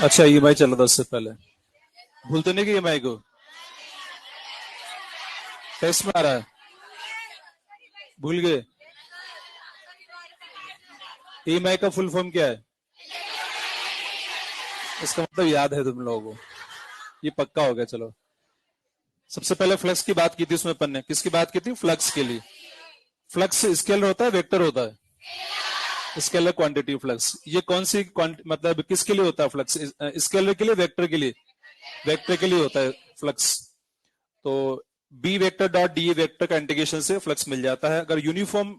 अच्छा ईएमआई चल रहा था उससे पहले। भूल तो नहीं कि ईएमआई को टेस्ट में आ रहा है, भूल गए। ईएमआई का फुल फॉर्म क्या है? इसका मतलब याद है तुम लोगों को, ये पक्का हो गया। चलो, सबसे पहले फ्लक्स की बात की थी उसमें अपन ने, किसकी बात की थी? फ्लक्स के लिए। फ्लक्स स्केलर होता है वेक्टर होता है? Scalar quantity flux. ये कौन सी मतलब किसके लिए होता है फ्लक्स? स्केलर के लिए, वेक्टर के लिए? वेक्टर के लिए होता है फ्लक्स। तो B vector dot D vector का इंटीग्रेशन से फ्लक्स मिल जाता है। अगर यूनिफॉर्म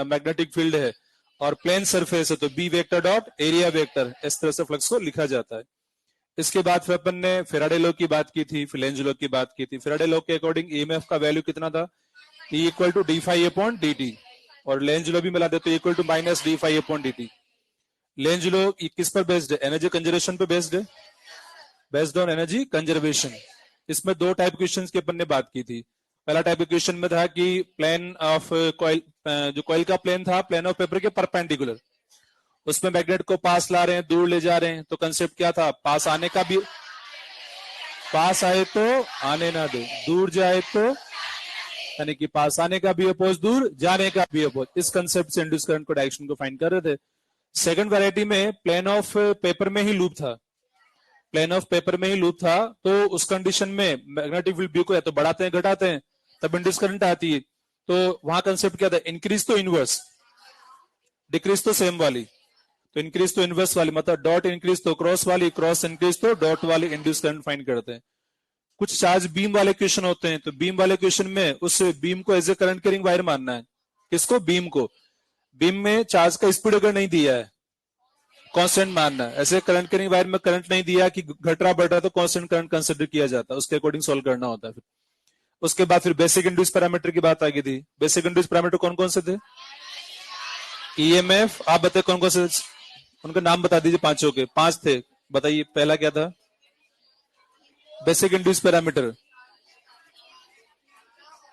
मैग्नेटिक फील्ड है और प्लेन सरफेस है तो B vector dot area vector, इस तरह से फ्लक्स को लिखा जाता है। इसके बाद फिर अपन ने फेराडे लॉ की बात की थी, फिर लेंज लॉ की बात की थी। फेराडे लॉ के अकॉर्डिंग ईएमएफ का वैल्यू कितना था? E equal to D phi upon D T. और लेंज लॉ भी मिला देते equal to minus D phi upon D T. Lenz law किस पर बेस्ड है? एनर्जी कंजर्वेशन पर बेस्ड है, बेस्ड ऑन एनर्जी कंजर्वेशन। इसमें दो टाइप क्वेश्चंस की अपन ने बात की थी। पहला टाइप क्वेश्चन में था कि प्लेन ऑफ कॉइल, जो कॉइल का प्लेन था प्लेन ऑफ पेपर के परपेंडिकुलर, उसमें मैग्नेट को पास ला रहे हैं, दूर ले जा रहे हैं, तो कंसेप्ट क्या था? पास आने का भी, पास आए तो आने ना दे, दूर जाए तो, यानी कि पास आने का भी अपोज, दूर जाने का भी अपोज। इस कंसेप्ट से इंड्यूस करंट को डायरेक्शन को फाइंड कर रहे थे। सेकंड वैरायटी में प्लेन ऑफ पेपर में ही लूप था, प्लेन ऑफ पेपर में ही लूप था, तो उस कंडीशन में मैग्नेटिक फील्ड बी को या तो बढ़ाते हैं घटाते हैं, तब इंड्यूस करंट आती है। तो वहां कंसेप्ट क्या था? इंक्रीज तो इनवर्स, डिक्रीज तो सेम वाली। तो इंक्रीज तो इनवर्स वाली, मतलब डॉट इंक्रीज तो क्रॉस वाली, क्रॉस इंक्रीज तो डॉट वाली, इंड्यूस करंट फाइंड करते हैं। कुछ चार्ज बीम वाले क्वेश्चन होते हैं, तो बीम वाले क्वेश्चन में उस बीम को as a current carrying wire मानना है। किसको? बीम को। बीम में चार्ज का स्पीड अगर नहीं दिया है, कांस्टेंट मानना है। ऐसे करंट कैरिंग वायर में करंट नहीं दिया कि घट रहा बढ़ रहा, तो कांस्टेंट करंट कंसिडर किया जाता है, उसके अकॉर्डिंग सोल्व करना होता है। फिर उसके बाद फिर बेसिक इंड्यूस पैरामीटर की बात आ गई थी। बेसिक इंड्यूस पैरामीटर कौन कौन से थे? ईएमएफ। आप बताइए कौन कौन से, उनका नाम बता दीजिए पांचों के। पांच थे, बताइए। पहला क्या था? Basic induce parameter.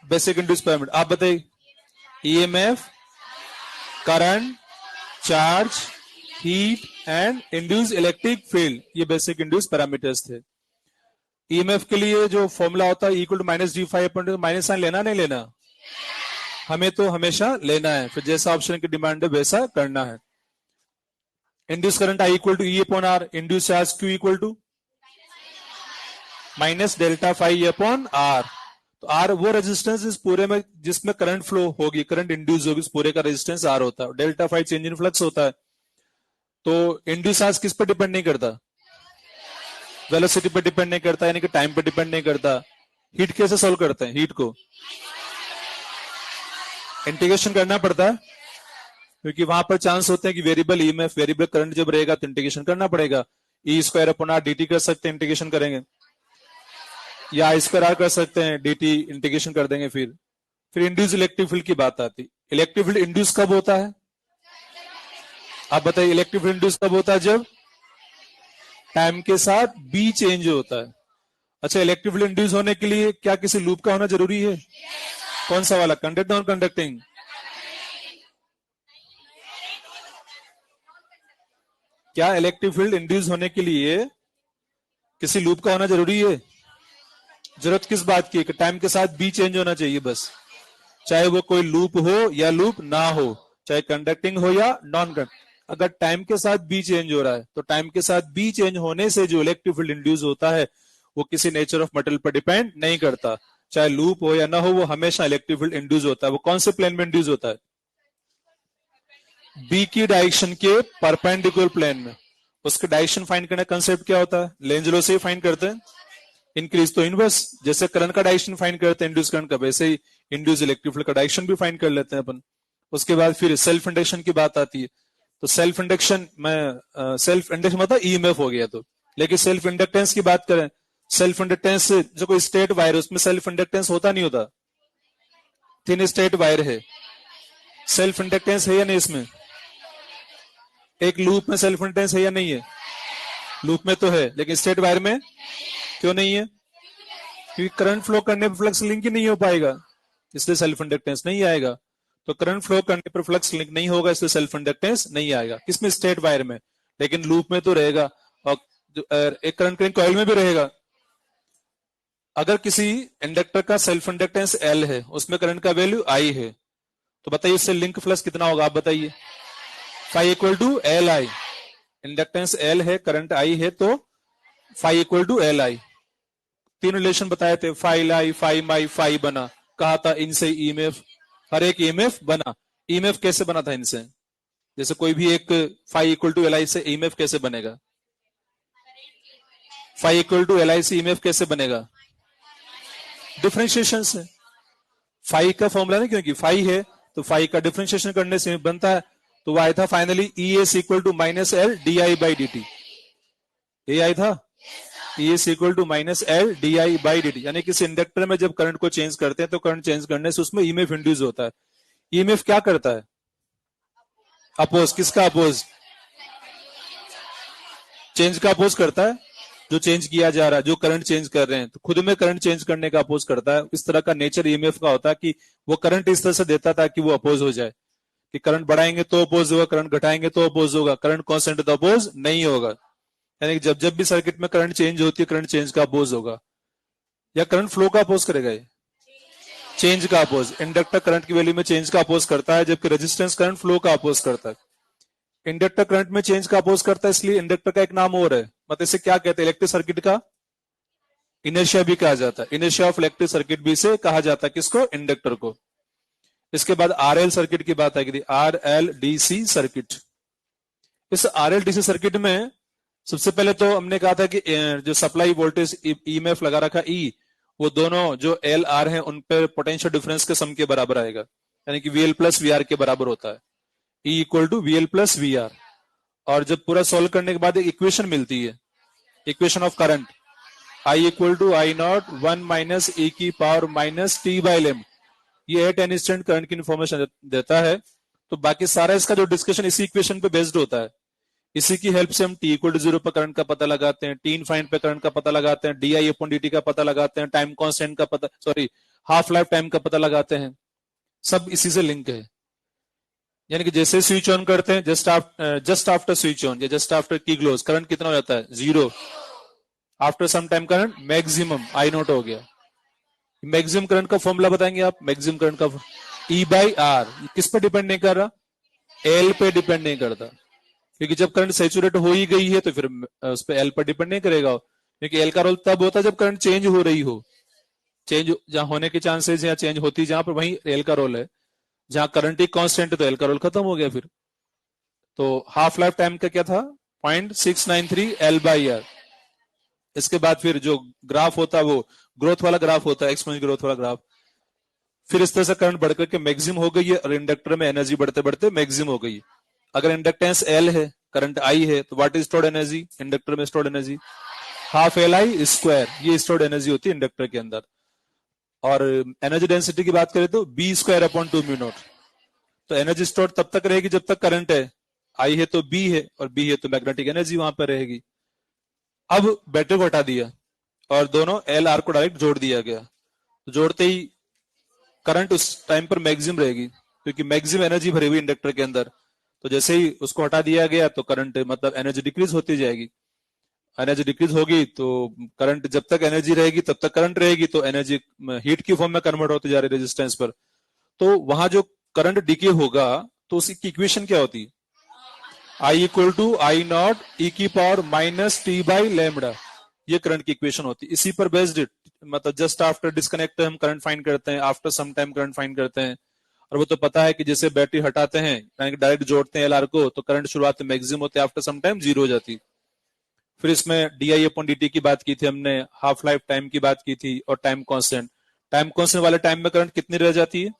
Basic induce parameter आप बताइए। EMF, current, charge, heat and induce electric field, ये बेसिक इंड्यूस पैरामीटर्स थे। ईएमएफ के लिए जो फॉर्मूला होता है equal to minus D five upon, minus sign लेना नहीं लेना? हमें तो हमेशा लेना है, फिर जैसा ऑप्शन की डिमांड है वैसा करना है। Induce current I equal to E upon R, induce charge Q equal to minus delta five upon R. तो आर वो रेजिस्टेंस इस पूरे में जिसमें करंट फ्लो होगी, करंट इंड्यूस होगी, इस पूरे का रेजिस्टेंस आर होता है। Delta five change in flux होता है। तो इंड्यूस चार्ज किस पर डिपेंड नहीं करता? वेलोसिटी पर डिपेंड नहीं करता, यानी कि टाइम पर डिपेंड नहीं करता। हीट कैसे सोल्व करते हैं? हीट को इंटीग्रेशन करना पड़ता है, क्योंकि वहां पर चांस होते हैं कि वेरिएबल ईएमएफ, वेरिएबल करंट जब रहेगा तो इंटीग्रेशन करना पड़ेगा। E square upon R D T कर सकते हैं, इंटीग्रेशन करेंगे, या आई स्क्वायर आर कर सकते हैं, डी टी इंटीग्रेशन कर देंगे। फिर इंड्यूस इलेक्ट्रिक फील्ड की बात आती। इलेक्ट्रिक फील्ड इंड्यूस कब होता है? आप बताइए, इलेक्ट्रिक फील्ड इंड्यूस कब होता है? जब टाइम के साथ बी चेंज होता है। अच्छा, इलेक्ट्रिक फील्ड इंड्यूस होने के लिए क्या किसी लूप का होना जरूरी है? कौन सा वाला? कंडक्टिंग और कंडक्टिंग? क्या इलेक्ट्रिक फील्ड इंड्यूस होने के लिए किसी लूप का होना जरूरी है? जरूरत किस बात की? कि टाइम के साथ बी चेंज होना चाहिए बस, चाहे वो कोई लूप हो या लूप ना हो, चाहे कंडक्टिंग हो या नॉन कंडक्टिंग। अगर टाइम के साथ बी चेंज हो रहा है तो टाइम के साथ बी चेंज होने से जो इलेक्ट्रिक फील्ड इंड्यूस होता है वो किसी नेचर ऑफ मटेरियल पर डिपेंड नहीं करता। चाहे लूप हो या ना हो, वो हमेशा इलेक्ट्रिक फील्ड इंड्यूस होता है। वो कौन से प्लेन में इंड्यूस होता है? बी की डायरेक्शन के परपेंडिकुलर प्लेन में। उसके डायरेक्शन फाइंड करने का कंसेप्ट क्या होता है? लेंज लॉ से ही फाइंड करते हैं। इंक्रीज तो इनवर्स, जैसे करंट का डायरेक्शन फाइंड करते हैं इंड्यूस करंट का, वैसे ही इंड्यूस इलेक्ट्रिक फील्ड का डायरेक्शन भी फाइंड कर लेते हैं अपन। उसके बाद फिर सेल्फ इंडक्शन की बात आती है। तो सेल्फ इंडक्शन में सेल्फ इंडक्शन मतलब ईएमएफ हो गया। तो लेकिन सेल्फ इंडक्टेंस की बात करें, सेल्फ इंडक्टेंस जो कोई स्टेट वायर है उसमें सेल्फ इंडक्टेंस होता नहीं होता? थिन स्टेट वायर है, सेल्फ इंडक्टेंस है या नहीं इसमें? एक लूप में सेल्फ इंडक्टेंस है या नहीं है? लूप में तो है, लेकिन स्टेट वायर में क्यों नहीं है? क्योंकि करंट फ्लो करने पर फ्लक्स लिंक ही नहीं हो पाएगा, इसलिए सेल्फ इंडक्टेंस नहीं आएगा। तो करंट फ्लो करने पर फ्लक्स लिंक नहीं होगा, इसलिए सेल्फ इंडक्टेंस नहीं आएगा। किसमें? स्टेट वायर में। लेकिन लूप में तो रहेगा। और एक करंट कहीं कॉइल में भी रहेगा। अगर किसी इंडक्टर का सेल्फ इंडक्टेंस L है, उसमें करंट का वैल्यू I है, तो बताइए इससे लिंक फ्लक्स कितना होगा, आप बताइए। Phi equal to L I, inductance L है, करंट I है, तो phi equal to L I. तीन रिलेशन बताए थे, फाई लाई, फाई माई, फाई बना, कहा था इनसे ईएमएफ, हर एक ईएमएफ बना। ईएमएफ कैसे बना था इनसे, जैसे कोई भी एक phi equal to L I से ईएमएफ कैसे बनेगा, phi equal to L I से ईएमएफ कैसे बनेगा, डिफरेंशिएशन से। फाई का फॉर्मूला नहीं, क्योंकि फाई है तो फाई का डिफरेंशिएशन करने से बनता है, तो वह आया था finally E S equal to minus L D I by D T, ये आया था E S equal to minus L D I by D T. यानी किसी इंडक्टर में जब करंट को चेंज करते हैं तो करंट चेंज करने से उसमें ईएमएफ इंड्यूस होता है। ईएमएफ क्या करता है, अपोज, किसका अपोज, चेंज का अपोज करता है, जो चेंज किया जा रहा है, जो करंट चेंज कर रहे हैं, तो खुद में करंट चेंज करने का अपोज करता है। इस तरह का नेचर ईएमएफ का होता है कि वो करंट इस तरह से देता था कि वो अपोज हो जाए, कि करंट बढ़ाएंगे तो अपोज होगा, करंट घटाएंगे तो अपोज होगा, करंट कांस्टेंट तो अपोज नहीं होगा। यानी कि जब जब भी सर्किट में करंट चेंज होती है, करंट चेंज का अपोज होगा, या करंट फ्लो का अपोज करेगा, ये चेंज का अपोज। इंडक्टर करंट की वैल्यू में चेंज का अपोज करता है, जबकि रेजिस्टेंस करंट फ्लो का अपोज करता है। इंडक्टर करंट में चेंज का अपोज करता है, इसलिए इंडक्टर का एक नाम और है, मतलब इसे क्या कहते हैं, इलेक्ट्रिक सर्किट का इनर्शिया भी कहा जाता है। इनर्शिया ऑफ इलेक्ट्रिक सर्किट भी से कहा जाता है, किसको, इंडक्टर को। इसके बाद आरएल सर्किट की बात आई थी, आरएलडीसी सर्किट। इस आरएलडीसी सर्किट में सबसे पहले तो हमने कहा था कि जो सप्लाई वोल्टेज ईएमएफ लगा रखा ई, वो दोनों जो एल आर है उन पर पोटेंशियल डिफरेंस के सम के बराबर आएगा, यानी कि वीएल प्लस वी आर के बराबर होता है, E equal to VL plus V R. और जब पूरा सोल्व करने के बाद एक इक्वेशन मिलती है, equation of current, I equal to I not one minus E की पावर माइनस टी बाई लेम, ये एट एन इंस्टेंट करंट की इंफॉर्मेशन देता है। तो बाकी सारा इसका जो डिस्कशन इसी इक्वेशन पे बेस्ड होता है। इसी की हेल्प से हम टी इक्वल टू 0 पर करंट का पता लगाते हैं, टी इनफाइनाइट पे करंट का पता लगाते हैं, D I upon D T का पता लगाते हैं, टाइम कांस्टेंट का पता, सॉरी हाफ लाइफ टाइम का पता लगाते हैं। सब इसी से लिंक है। यानी कि जैसे स्विच ऑन करते हैं, जस्ट आफ्टर स्विच ऑन या just after key close, current कितना हो जाता है, 0। After some time current maximum I naught हो गया। मैक्सिमम करंट का फॉर्मूला बताएंगे आप, मैक्सिमम करंट का ई बाई आर, किस पर डिपेंड नहीं कर रहा, एल पे डिपेंड नहीं करता, क्योंकि जब करंट सैचुरेट हो ही गई है तो फिर उस पर एल पर डिपेंड नहीं करेगा, क्योंकि एल का रोल तब होता है जब करंट चेंज हो रही हो। चेंज जहां होने के चांसेस या चेंज होती जहां पर, वहीं एल का रोल है। जहां करंट ही कांस्टेंट है तो एल का रोल खत्म हो गया फिर। तो हाफ लाइफ टाइम का क्या था, 0.693 एल बाई आर। इसके बाद फिर जो ग्राफ होता है वो ग्रोथ वाला ग्राफ होता है, एक्सपोनेंशियल ग्रोथ वाला ग्राफ। फिर इस तरह से करंट बढ़कर के मैक्सिमम हो गई है और इंडक्टर में एनर्जी बढ़ते बढ़ते मैक्सिमम हो गई। अगर इंडक्टेंस एल है, करंट आई है, तो what is stored energy, inductor में stored energy half L I square, ये स्टोर्ड एनर्जी होती है इंडक्टर के अंदर। और एनर्जी डेंसिटी की बात करें तो B square upon 2 mu naught. तो एनर्जी स्टोर तब तक रहेगी जब तक करंट है, आई है तो बी है, और बी है तो मैग्नेटिक एनर्जी वहां पर रहेगी। अब बैटरी को हटा दिया और दोनों एल आर को डायरेक्ट जोड़ दिया गया, तो जोड़ते ही करंट उस टाइम पर मैक्सिमम रहेगी, क्योंकि मैक्सिमम एनर्जी भरी हुई इंडक्टर के अंदर। तो जैसे ही उसको हटा दिया गया तो करंट मतलब एनर्जी डिक्रीज होती जाएगी। एनर्जी डिक्रीज होगी तो करंट, जब तक एनर्जी रहेगी तब तक करंट रहेगी, तो एनर्जी हीट की फॉर्म में कन्वर्ट होती जा रही है रेजिस्टेंस पर। तो वहां जो करंट डिके होगा तो उसकी इक्वेशन क्या होती है, I equal to I naught E की power minus T by lambda, ये करंट की इक्वेशन होती है। इसी पर बेस्ड, मतलब जस्ट आफ्टर डिस्कनेक्ट हम करंट फाइंड करते हैं, after some time current find करते हैं। और वो तो पता है कि जैसे बैटरी हटाते हैं, डायरेक्ट जोड़ते हैं एलआर को, तो करंट शुरुआत में मैक्सिमम होते हैं, आफ्टर सम टाइम 0 हो जाती। फिर इसमें D I upon D T की बात की थी हमने, हाफ लाइफ टाइम की बात की थी, और टाइम कांस्टेंट। टाइम कांस्टेंट वाले टाइम में करंट कितनी रह जाती है,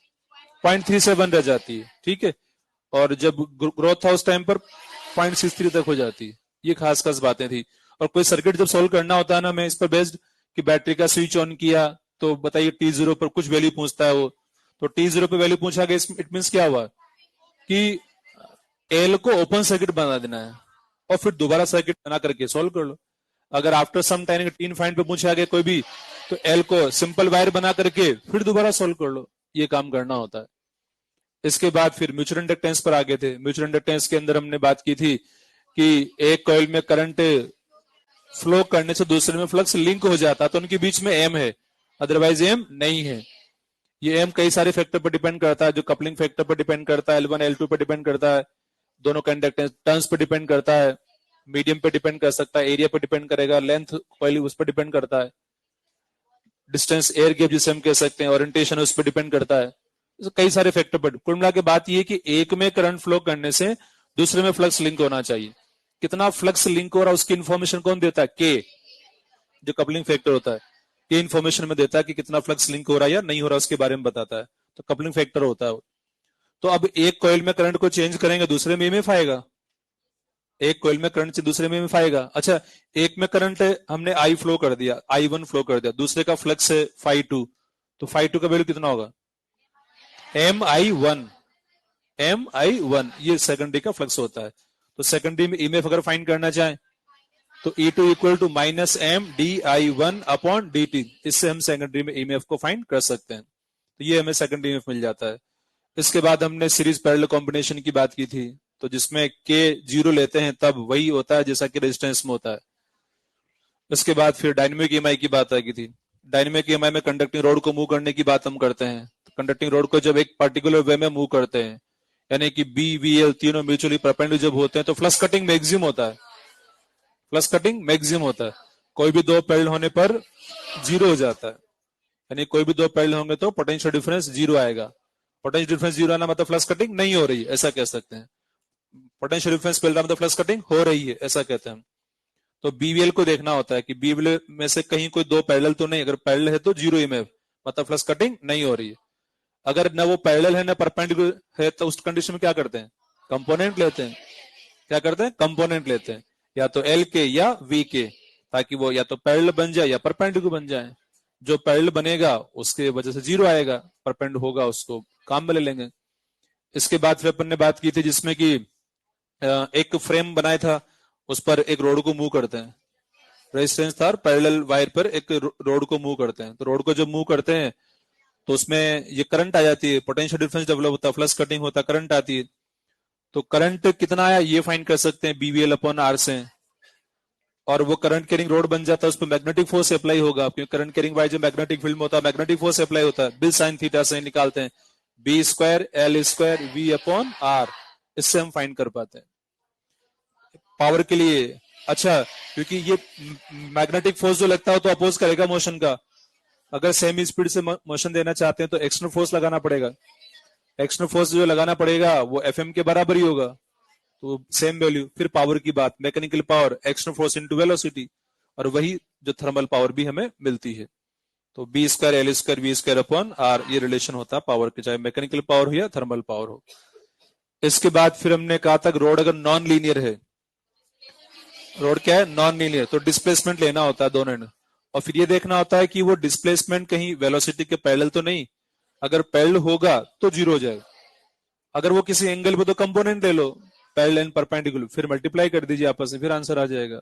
0.37 रह जाती है, ठीक है। और जब ग्रोथ था उस टाइम पर 0.63 तक हो जाती है। ये खास खास बातें थी। और कोई सर्किट जब सोल्व करना होता है ना, मैं इस पर बेस्ड कि बैटरी का स्विच ऑन किया तो बताइए T0 पर कुछ वैल्यू पूछता है वो, तो T0 पे वैल्यू पूछा गया, इट मींस क्या हुआ कि एल को ओपन सर्किट बना देना है और फिर दोबारा सर्किट बना करके सोल्व कर लो। अगर आफ्टर सम टाइम टीन फाइंड पे पूछा गया कोई भी, तो एल को सिंपल वायर बना करके फिर दोबारा सोल्व कर लो, ये काम करना होता है। इसके बाद फिर म्यूचुअल इंडक्टेंस पर आ गए थे। म्यूचुअल इंडक्टेंस के अंदर हमने बात की थी कि एक कॉइल में करंट फ्लो करने से दूसरे में फ्लक्स लिंक हो जाता है तो उनके बीच में एम है, अदरवाइज एम नहीं है। ये एम कई सारे फैक्टर पर डिपेंड करता है, जो कपलिंग फैक्टर पर डिपेंड करता है, L1 L2 पर डिपेंड करता है, दोनों कंडक्टेंस टर्न्स पर डिपेंड करता है, मीडियम पे डिपेंड कर सकता है, एरिया पे डिपेंड करेगा, लेंथ कॉइल उस पर डिपेंड करता है, डिस्टेंस एयर गैप जिसे हम कह सकते हैं, ओरिएंटेशन उस पर डिपेंड करता है। तो कई सारे फैक्टर पर कुल मिला के बात ये कि एक में करंट फ्लो करने से दूसरे में फ्लक्स लिंक होना चाहिए। कितना फ्लक्स लिंक हो रहा है उसकी इन्फॉर्मेशन कौन देता है? के, जो कपलिंग फैक्टर होता है, के इन्फॉर्मेशन में देता है कि कितना फ्लक्स लिंक हो रहा है या नहीं हो रहा उसके बारे में बताता है, तो कपलिंग फैक्टर होता है। तो अब एक कॉइल में करंट को चेंज करेंगे दूसरे में ईएमएफ आएगा, एक कॉइल में करंट से दूसरे में ईएमएफ आएगा। अच्छा, एक में करंट हमने आई फ्लो कर दिया, I1 फ्लो कर दिया, दूसरे का फ्लक्स है φ2, तो φ2 का वैल्यू कितना होगा? Mi1, Mi1 ये सेकेंडरी का फ्लक्स होता है। तो सेकेंडरी में ईएमएफ अगर फाइंड करना चाहें तो E2 equal to minus M di1 अपॉन dt, इससे हम सेकेंडरी में ईएमएफ को फाइंड कर सकते हैं। तो ये हमें सेकेंडरी ईएमएफ मिल जाता है। इसके बाद हमने सीरीज पैरेलल कॉम्बिनेशन की बात की थी, तो जिसमें के 0 लेते हैं तब वही होता है जैसा कि रेजिस्टेंस में होता है। इसके बाद फिर डायनेमिक ईएमआई की बात आई थी। डायनेमिक ईएमआई में कंडक्टिंग रोड को मूव करने की बात हम करते हैं। तो कंडक्टिंग रोड को जब एक पर्टिकुलर वे में मूव करते हैं, यानी कि बी वी एल तीनों म्यूचुअली परपेंडिकुलर जब होते हैं तो फ्लक्स कटिंग मैक्सिमम होता है, फ्लक्स कटिंग मैक्सिमम होता है। कोई भी दो पैरेलल होने पर 0 हो जाता है, यानी कोई भी दो पैरेलल होंगे तो पोटेंशियल डिफरेंस 0 आएगा। पोटेंशियल डिफरेंस 0 आना मतलब फ्लक्स कटिंग नहीं हो रही है, ऐसा कह सकते हैं। पोटेंशियल डिफरेंस मिल रहा मतलब फ्लक्स कटिंग हो रही है, ऐसा कहते हैं। तो बीवीएल को देखना होता है कि बीवीएल में से कहीं कोई दो पैरेलल तो नहीं, अगर पैरेलल है तो 0 ईएमएफ, मतलब फ्लक्स कटिंग नहीं हो रही है। अगर न वो पैरेलल है न परपेंडिकुलर है तो उस कंडीशन में क्या करते हैं? कंपोनेंट लेते हैं। क्या करते हैं? कंपोनेंट लेते हैं, या तो एल के या वी के, ताकि वो या तो पैरेलल बन जाए या परपेंडिकुलर बन जाए। जो पैरेलल बनेगा उसके वजह से 0 आएगा, परपेंड होगा उसको काम में ले लेंगे। इसके बाद फिर अपन ने बात की थी जिसमें कि एक फ्रेम बनाया था, उस पर एक रोड को मूव करते हैं, रेजिस्टेंस था, पैरेलल वायर पर एक रोड को मूव करते हैं। तो रोड को जब मूव करते हैं तो उसमें ये करंट आ जाती है, पोटेंशियल डिफरेंस डेवलप होता है, फ्लक्स कटिंग होता है, करंट आती है। तो करंट कितना आया ये फाइंड कर सकते हैं बीवीएल अपॉन आर से, और वो करंट कैरिंग रोड बन जाता है, उस पर मैग्नेटिक फोर्स अप्लाई होगा, क्योंकि करंट कैरिंग वायर जो मैग्नेटिक फील्ड में होता है मैग्नेटिक फोर्स अप्लाई होता है। बिल साइन थीटा से निकालते हैं, B square L square V upon R, इससे हम फाइंड कर पाते हैं पावर के लिए। अच्छा, क्योंकि ये मैग्नेटिक फोर्स जो लगता है तो अपोज करेगा मोशन का। अगर सेम स्पीड से मोशन देना चाहते हैं तो एक्सटर्नल फोर्स लगाना पड़ेगा। एक्सटर्नल फोर्स जो लगाना पड़ेगा वो एफएम के बराबर ही होगा, तो सेम वैल्यू। फिर पावर की बात, mechanical power external force into velocity, और वही जो थर्मल पावर भी हमें मिलती है। तो B square L square V square upon R, ये रिलेशन होता है पावर के, चाहे मैकेनिकल पावर हो या थर्मल पावर हो। इसके बाद फिर हमने कहा था रोड अगर नॉन लीनियर है, रोड क्या है? नॉन लीनियर, तो डिस्प्लेसमेंट लेना होता है दोनों एंड, और फिर ये देखना होता है कि वो डिस्प्लेसमेंट कहीं वेलोसिटी के पैरेलल तो नहीं, अगर पैरेलल होगा तो 0 हो जाएगा। अगर वो किसी एंगल पे तो कंपोनेंट ले लो, पैरेलल एंड परपेंडिकुलर, फिर मल्टीप्लाई कर दीजिए आपस में, फिर आंसर आ जाएगा।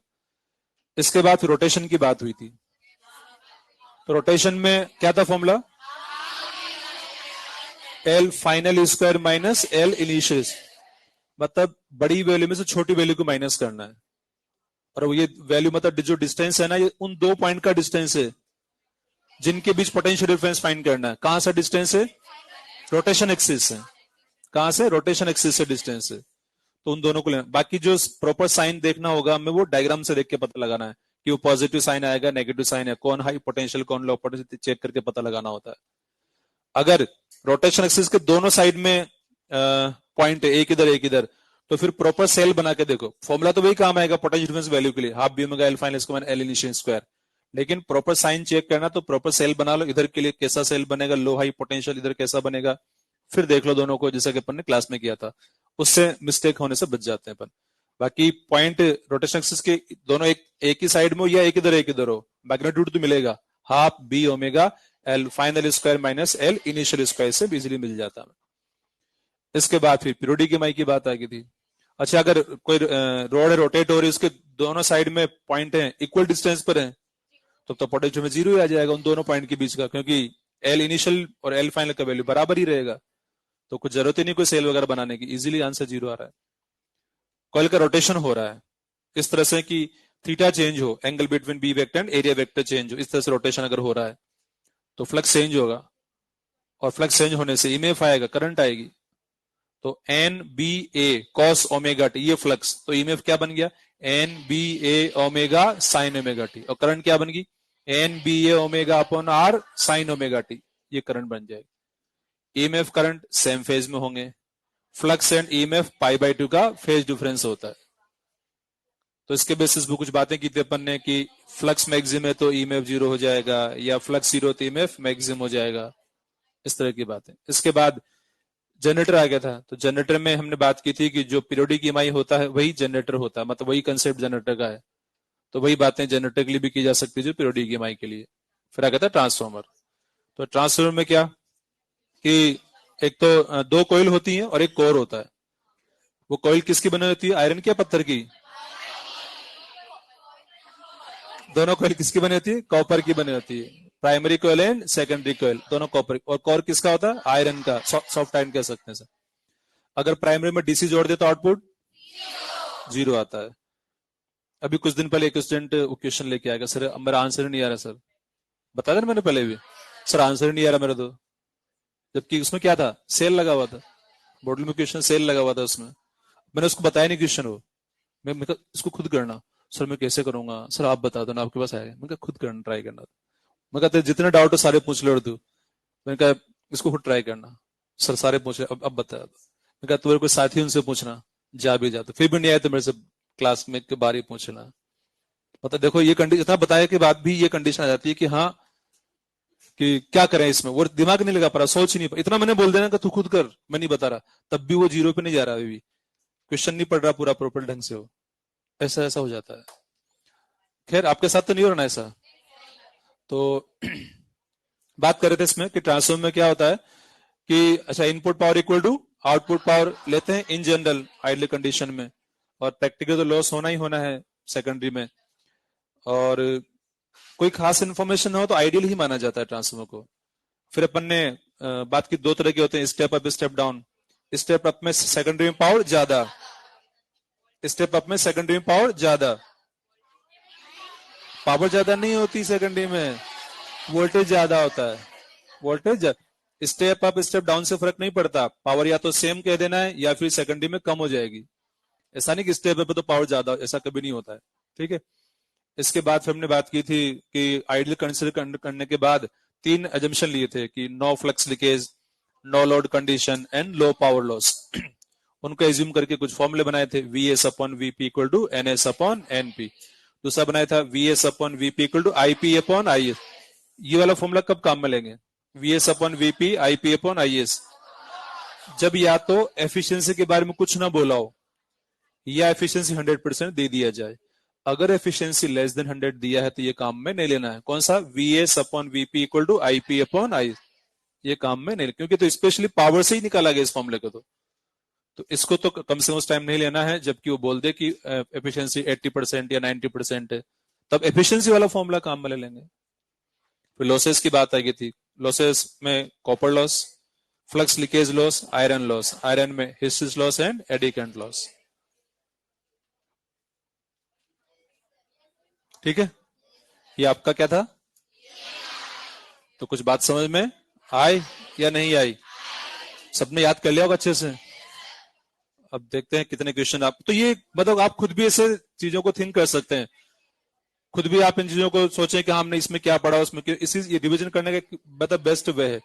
इसके बाद रोटेशन की बात हुई थी, तो रोटेशन में क्या था formula? L final square minus L initial, मतलब बड़ी वैल्यू में से छोटी वैल्यू को माइनस करना है। और ये वैल्यू मतलब जो डिस्टेंस है ना, ये उन दो पॉइंट का डिस्टेंस है जिनके बीच पोटेंशियल डिफरेंस फाइंड करना है। कहां से डिस्टेंस है? रोटेशन एक्सिस से। कहां से? रोटेशन एक्सिस से डिस्टेंस है, तो उन दोनों को लेना। बाकी जो प्रॉपर साइन देखना होगा हमें वो डायग्राम से देख के पता लगाना है कि वो पॉजिटिव साइन आएगा नेगेटिव साइन है, कौन हाई पोटेंशियल कौन लो पोटेंशियल, चेक करके पता लगाना होता है। अगर रोटेशन एक्सिस के दोनों साइड में पॉइंट है, एक इधर एक इधर, तो फिर प्रॉपर सेल बना के देखो, फॉर्मूला तो वही काम आएगा पोटेंशियल डिफरेंस वैल्यू के लिए, half B omega L final square L initial square. लेकिन प्रॉपर साइन चेक करना तो प्रॉपर सेल बना लो, इधर के लिए कैसा सेल बनेगा लो हाई पोटेंशियल, इधर कैसा बनेगा, फिर देख लो दोनों को, जैसा कि अपन ने क्लास में किया था। उससे मिस्टेक होने से बच जाते हैं अपन। बाकी पॉइंट रोटेशन एक्सिस के दोनों एक ही साइड में हो या एक इधर हो, मैग्नीट्यूड तो मिलेगा, half B omega L final square minus L initial square से इजीली मिल जाता है। इसके बाद फिर पीरियोडिक ईएमआई की बात आ गई थी। अच्छा, अगर कोई रोड रोटेट हो रही है, उसके दोनों साइड में पॉइंट है इक्वल डिस्टेंस पर है, तो पोटेंशियल में 0 ही आ जाएगा उन दोनों पॉइंट के बीच का, क्योंकि एल इनिशियल और एल फाइनल का वैल्यू बराबर ही रहेगा, तो कुछ जरूरत ही नहीं कोई सेल वगैरह बनाने की, इजीली आंसर 0 आ रहा है। कॉइल का रोटेशन हो रहा है इस तरह से कि थीटा चेंज हो, angle between B vector and area vector change हो, इस तरह से रोटेशन अगर हो रहा है तो फ्लक्स चेंज होगा, और फ्लक्स चेंज होने से ईएमएफ आएगा, करंट आएगी। तो N B A cos omega T, ये फ्लक्स, तो ईएमएफ क्या बन गया, N B A omega sine omega T, और करंट क्या बन गई, N B A omega upon R sine omega T, ये करंट बन जाएगी। ईएमएफ करंट सेम फेज में होंगे, flux and EMF pi by 2 का फेज डिफरेंस होता है। तो इसके बेसिस पे कुछ बातें की थी अपन ने कि फ्लक्स मैक्सिमम है तो ईएमएफ जीरो हो जाएगा, या फ्लक्स जीरो तो ईएमएफ मैक्सिमम हो जाएगा, इस तरह की बातें। इसके बाद जनरेटर आ गया था, तो जनरेटर में हमने बात की थी कि जो पीरियोडिक ईएमआई होता है वही जनरेटर होता है, मतलब वही कंसेप्ट जनरेटर का है। तो वही बातें जनरेटर के लिए भी की जा सकती है जो पीरियोडिक ईएमआई के लिए। फिर आ गया था ट्रांसफॉर्मर। तो ट्रांसफॉर्मर में क्या कि एक तो दो कॉइल होती है और एक कोर होता है। वो कॉइल किसकी बनी होती है, आयरन की या पत्थर की, दोनों कॉइल किसकी बनी होती है, कॉपर की बनी होती है। Primary coil and secondary coil दोनों कॉपर, और कोर किसका होता है, आयरन का, सॉफ्ट आयरन कह सकते हैं सर। अगर प्राइमरी में डीसी जोड़ दे तो आउटपुट जीरो आता है। अभी कुछ दिन पहले एक स्टूडेंट क्वेश्चन लेके आएगा, सर मेरा आंसर नहीं आ रहा सर, बता देना मैंने पहले भी, सर आंसर नहीं आ रहा मेरा तो, जबकि उसमें क्या था, सेल लगा हुआ था, बोर्ड में क्वेश्चन सेल लगा हुआ था उसमें। मैंने उसको बताया नहीं क्वेश्चन, वो मैं कहा इसको खुद करना। सर मैं कैसे करूंगा, सर आप बता दो ना, आपके पास आएगा। मैं कहा खुद करना, ट्राई करना। मैं कहते जितने डाउट हो सारे पूछ लो तू। मैंने कहा इसको खुद ट्राई करना। सर सारे पूछ ले, अब बता दो। मैं कहा तुम्हारे कोई साथी उनसे पूछना, जा भी जा, तो फिर भी नहीं आया तो मेरे से क्लास में के बारे पूछना। मतलब देखो ये कंडीशन, इतना बताया के बाद भी ये कंडीशन आ जाती है कि हाँ कि क्या करें इसमें, वो दिमाग नहीं लगा पा रहा, सोच ही नहीं पा, इतना मैंने बोल देना कि तू खुद कर, मैं नहीं बता रहा, तब भी वो जीरो पे नहीं जा रहा, अभी भी क्वेश्चन नहीं पढ़ रहा पूरा प्रॉपर ढंग से, हो ऐसा ऐसा हो जाता है। खैर आपके साथ तो नहीं हो रहा ना ऐसा। तो बात कर रहे थे इसमें कि ट्रांसफॉर्मर में क्या होता है कि अच्छा input power equal to output power लेते हैं इन जनरल आइडल कंडीशन में, और प्रैक्टिकल तो लॉस होना ही होना है सेकेंडरी में, और कोई खास इन्फॉर्मेशन ना हो तो आइडियल ही माना जाता है ट्रांसफॉर्मर को। फिर अपन ने बात की दो तरह के होते हैं, step up step down. Step up में सेकेंडरी में पावर ज्यादा, स्टेप अप में सेकेंडरी में पावर ज्यादा, पावर ज्यादा नहीं होती सेकेंडरी में, वोल्टेज ज्यादा होता है, voltage. Step up step down से फर्क नहीं पड़ता, पावर या तो सेम कह देना है या फिर सेकेंडरी में कम हो जाएगी। ऐसा नहीं कि स्टेप अप पे तो पावर ज्यादा, ऐसा कभी नहीं होता है, ठीक है। इसके बाद फिर हमने बात की थी कि आइडियल कंसिडर करने के बाद तीन एजम्पशन लिए थे कि no flux leakage, no load condition and low power loss. उनको एज्यूम करके कुछ फॉर्मूले बनाए थे, V S upon VP equal to N S upon NP. दूसरा बनाया था V S upon VP equal to IP upon I S. ये वाला फॉर्मूला कब काम में लेंगे, V S upon VP IP upon I S, जब या तो एफिशिएंसी के बारे में कुछ ना बोला हो या एफिशिएंसी 100% दे दिया जाए। अगर एफिशिएंसी लेस देन 100 दिया है तो ये काम में नहीं लेना है। कौन सा, V S upon VP equal to IP upon I, ये काम में नहीं, क्योंकि तो स्पेशली पावर से ही निकाला गया इस फॉर्मूले को। तो इसको तो कम से कम उस टाइम नहीं लेना है जबकि वो बोल दे कि एफिशिएंसी 80% या 90% है, तब एफिशिएंसी वाला फॉर्मूला काम में ले लेंगे। फिर लॉसेस की बात आई थी, लॉसेस में copper loss, flux leakage loss, iron loss, iron में hysteresis loss and eddy current loss, ठीक है। ये आपका क्या था, तो कुछ बात समझ में आई या नहीं आई, सबने याद कर लिया होगा अच्छे से। अब देखते हैं कितने क्वेश्चन आप, तो ये मतलब आप खुद भी ऐसे चीजों को थिंक कर सकते हैं, खुद भी आप इन चीजों को सोचें कि हमने इसमें क्या पढ़ा, उसमें क्यों, इसी ये रिवीजन करने का मतलब बेस्ट वे है।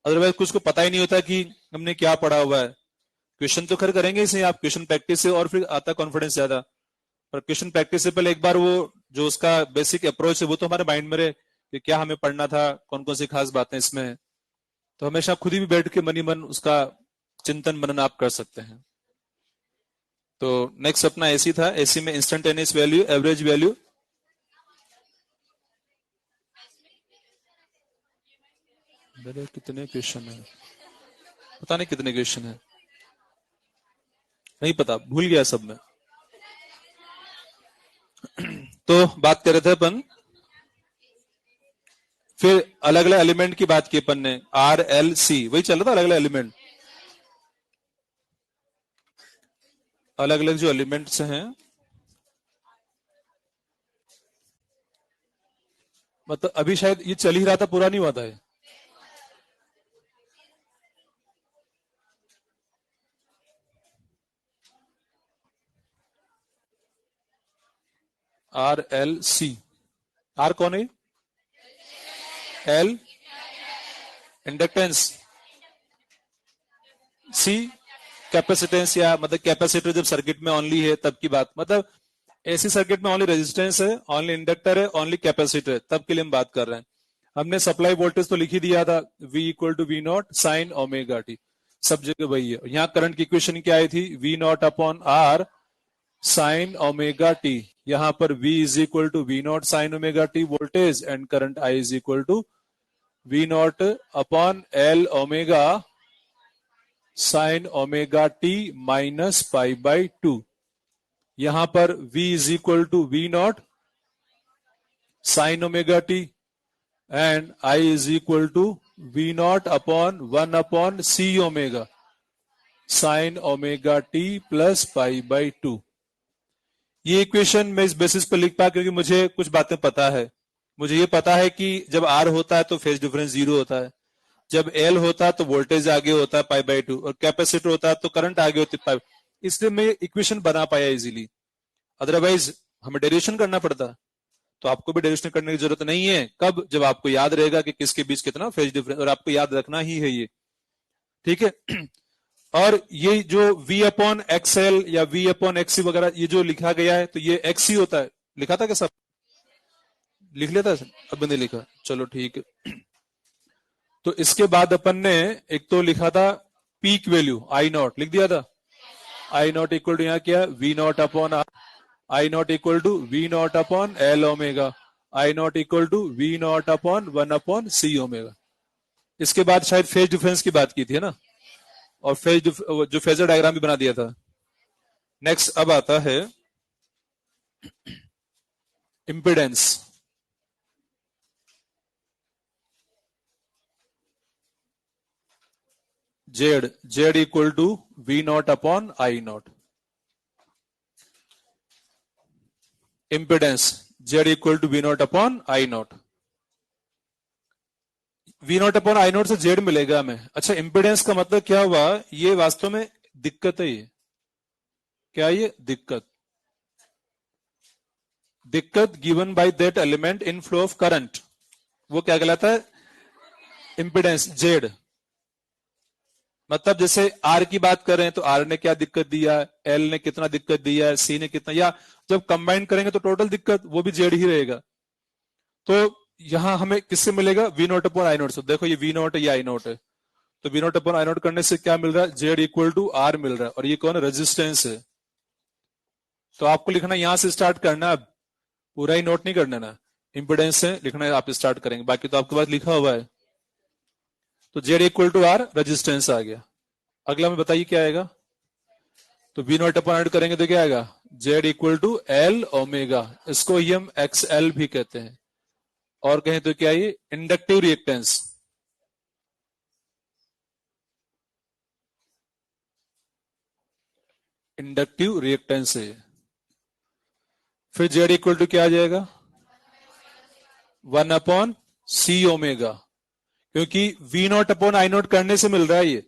अदरवाइज कुछ को पता ही नहीं होता कि हमने क्या पढ़ा हुआ है। क्वेश्चन तो खैर करेंगे इसे आप क्वेश्चन प्रैक्टिस से, और फिर आता कॉन्फिडेंस ज्यादा, पर क्वेश्चन प्रैक्टिस से पहले एक बार वो जो उसका बेसिक अप्रोच है वो तो हमारे माइंड में रहे कि क्या हमें पढ़ना था, कौन कौन सी खास बातें इसमें है। तो हमेशा खुद ही भी बैठ के मन ही मन उसका चिंतन मनन आप कर सकते हैं। तो नेक्स्ट अपना एसी था, एसी में इंस्टेंटेनियस वैल्यू, एवरेज वैल्यू, मेरे कितने क्वेश्चन है, पता नहीं कितने क्वेश्चन है, नहीं पता, भूल गया सब में। तो बात कर रहे थे अपन, फिर अलग अलग एलिमेंट की बात की अपन ने, आर एल सी वही चल रहा था, अलग अलग एलिमेंट, अलग अलग जो एलिमेंट्स हैं मतलब अभी शायद ये चल ही रहा था, पूरा नहीं हुआ था ये। Are L C. आर कौन है? एल इंडक्टेंस, सी कैपेसिटेंस, या मतलब कैपेसिटर जब सर्किट में ओनली है तब की बात, मतलब ऐसी सर्किट में ओनली रेजिस्टेंस है, ओनली इंडक्टर है, ओनली कैपेसिटर है, तब के लिए हम बात कर रहे हैं। हमने सप्लाई वोल्टेज तो लिख ही दिया था, V equal to V naught sine omega T, सब जगह वही है। यहाँ करंट की इक्वेशन क्या आई थी? V naught upon R sine omega T. यहाँ पर V is equal to V naught sine omega T voltage, and current I is equal to V naught upon L omega sine omega T minus pi by two. यहां पर V is equal to V naught sine omega T and I is equal to V naught upon 1 upon C omega sine omega T plus pi by to. ये equation मैं इस basis पर लिख पाया क्योंकि मुझे कुछ बातें पता है। मुझे ये पता है कि जब R होता है तो फेज डिफरेंस 0 होता है, जब L होता है तो वोल्टेज आगे होता है पाई बाई टू, और कैपेसिटर होता है तो करंट आगे होती है पाई। इसलिए मैं इक्वेशन बना पाया इजीली, अदरवाइज हमें डेरिवेशन करना पड़ता। तो आपको भी डेरिवेशन करने की जरूरत नहीं है। कब? जब आपको याद रहेगा कि किसके बीच कितना फेज डिफरेंस, और आपको याद रखना ही है ये, ठीक है। और ये जो V अपॉन एक्सएल या V अपॉन एक्सी वगैरह ये जो लिखा गया है, तो ये एक्स ही होता है। लिखा था क्या सब? लिख लिया था? अब नहीं लिखा, चलो ठीक है। तो इसके बाद अपन ने एक तो लिखा था पीक वैल्यू आई नॉट, लिख दिया था। आई नॉट इक्वल टू यहाँ क्या? V naught upon R. I naught equal to V naught upon L omega. I naught equal to V naught upon 1 upon C omega. इसके बाद शायद फेज डिफरेंस की बात की थी ना, और जो फेजर डायग्राम भी बना दिया था। नेक्स्ट अब आता है impedance. Z equal to V naught upon I naught. Impedance Z equal to V naught upon I naught. V naught upon I naught से जेड मिलेगा हमें। अच्छा, इंपिडेंस का मतलब क्या हुआ? ये वास्तव में दिक्कत है। ये क्या? ये दिक्कत, दिक्कत given by that element in flow of current, वो क्या कहलाता है? Impedance Z. मतलब जैसे आर की बात करें तो आर ने क्या दिक्कत दिया, एल ने कितना दिक्कत दिया है, सी ने कितना, या जब कंबाइन करेंगे तो टोटल दिक्कत वो भी जेड ही रहेगा। तो यहां हमें किससे मिलेगा? V naught upon I naught से। देखो ये वी नॉट है, ये आई नॉट है, तो V naught upon I naught करने से क्या मिल रहा है? जेड इक्वल टू आर मिल रहा है। और ये कौन है? रेजिस्टेंस है। तो आपको लिखना यहां से स्टार्ट करना है, पूरा ही नोट नहीं करना ना। इंपिडेंस से लिखना है, आप स्टार्ट करेंगे, बाकी तो आपके पास लिखा हुआ है। तो Z equal to R, resistance आ गया। अगला में बताइए क्या आएगा? तो वी नॉट अपॉन करेंगे तो क्या आएगा? Z equal to L omega, इसको ही हम एक्स एल भी कहते हैं। और कहें तो क्या? ये इंडक्टिव रिएक्टेंस। इंडक्टिव रिएक्टेंस है। फिर जेड इक्वल टू क्या आ जाएगा? 1 अपॉन सी ओमेगा, क्योंकि V naught upon I naught करने से मिल रहा है ये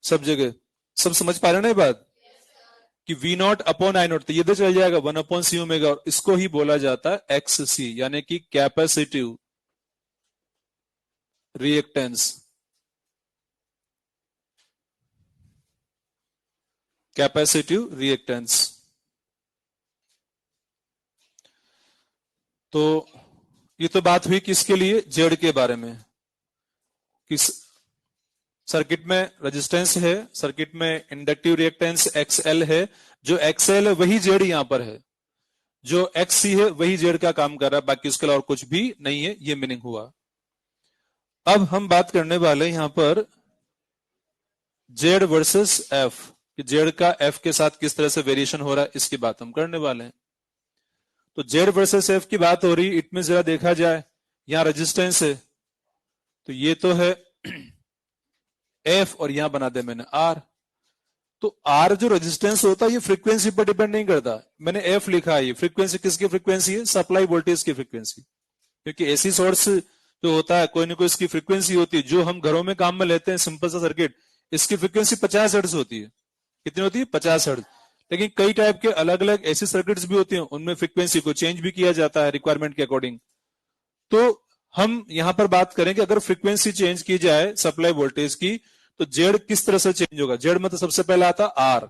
सब जगह। सब समझ पा रहे ना ये बात कि V naught upon I naught, तो ये तो चल जाएगा 1 अपॉन सी ओमेगा, और इसको ही बोला जाता है एक्स सी, यानी कि कैपेसिटिव रिएक्टेंस। Capacitive reactance. तो ये तो बात हुई किसके लिए? जेड के बारे में। किस सर्किट में रेजिस्टेंस है, सर्किट में इंडक्टिव रिएक्टेंस एक्सएल है, जो एक्सएल है वही जेड यहां पर है, जो एक्स सी है वही जेड का काम कर रहा है, बाकी उसके अलावा और कुछ भी नहीं है। ये मीनिंग हुआ। अब हम बात करने वाले यहां पर जेड वर्सेस एफ, कि जेड का एफ के साथ किस तरह से वेरिएशन हो रहा है, इसकी बात हम करने वाले हैं। तो जेड वर्सेस एफ की बात हो रही, इट में जरा देखा जाए, यहां रेजिस्टेंस है, तो ये तो है एफ, और यहां बना दे मैंने आर। तो आर जो रेजिस्टेंस होता है ये फ्रीक्वेंसी पर डिपेंड नहीं करता। मैंने एफ लिखा है, ये फ्रीक्वेंसी किसकी फ्रीक्वेंसी है? सप्लाई वोल्टेज की फ्रीक्वेंसी। क्योंकि एसी सोर्स जो होता है कोई ना कोई इसकी फ्रीक्वेंसी होती है, जो हम घरों में काम में लेते हैं सिंपल सा सर्किट, इसकी फ्रीक्वेंसी 50 हर्ट्ज होती है। कितनी होती है? 50 हर्ट्ज। लेकिन कई टाइप के अलग अलग ऐसी सर्किट्स भी होती हैं, उनमें फ्रीक्वेंसी को चेंज भी किया जाता है रिक्वायरमेंट के अकॉर्डिंग। तो हम यहां पर बात करें कि अगर फ्रीक्वेंसी चेंज की जाए सप्लाई वोल्टेज की, तो जेड किस तरह से चेंज होगा? जेड मतलब सबसे पहला आता आर,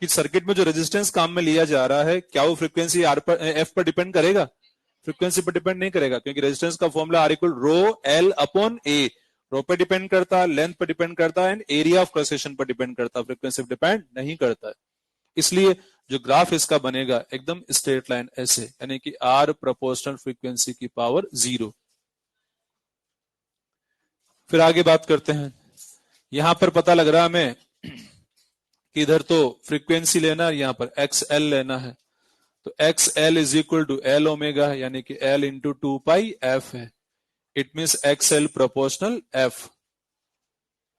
कि सर्किट में जो रेजिस्टेंस काम में लिया जा रहा है क्या वो फ्रीक्वेंसी आर पर एफ पर डिपेंड करेगा? फ्रीक्वेंसी पर डिपेंड नहीं करेगा, क्योंकि रेजिस्टेंस का formula R equal rho L upon A. Rho पे डिपेंड करता है, लेंथ पर डिपेंड करता है, and area of cross section पर डिपेंड करता है, फ्रीक्वेंसी पर डिपेंड नहीं करता है। इसलिए जो ग्राफ इसका बनेगा एकदम स्ट्रेट लाइन ऐसे, यानी कि आर प्रोपोर्शनल फ्रीक्वेंसी की पावर 0। फिर आगे बात करते हैं। यहां पर पता लग रहा है हमें कि इधर तो फ्रीक्वेंसी लेना है, यहां पर एक्स एल लेना है। तो X L is equal to L omega है, यानी कि एल इंटू 2 पाई एफ है। It means X L proportional F.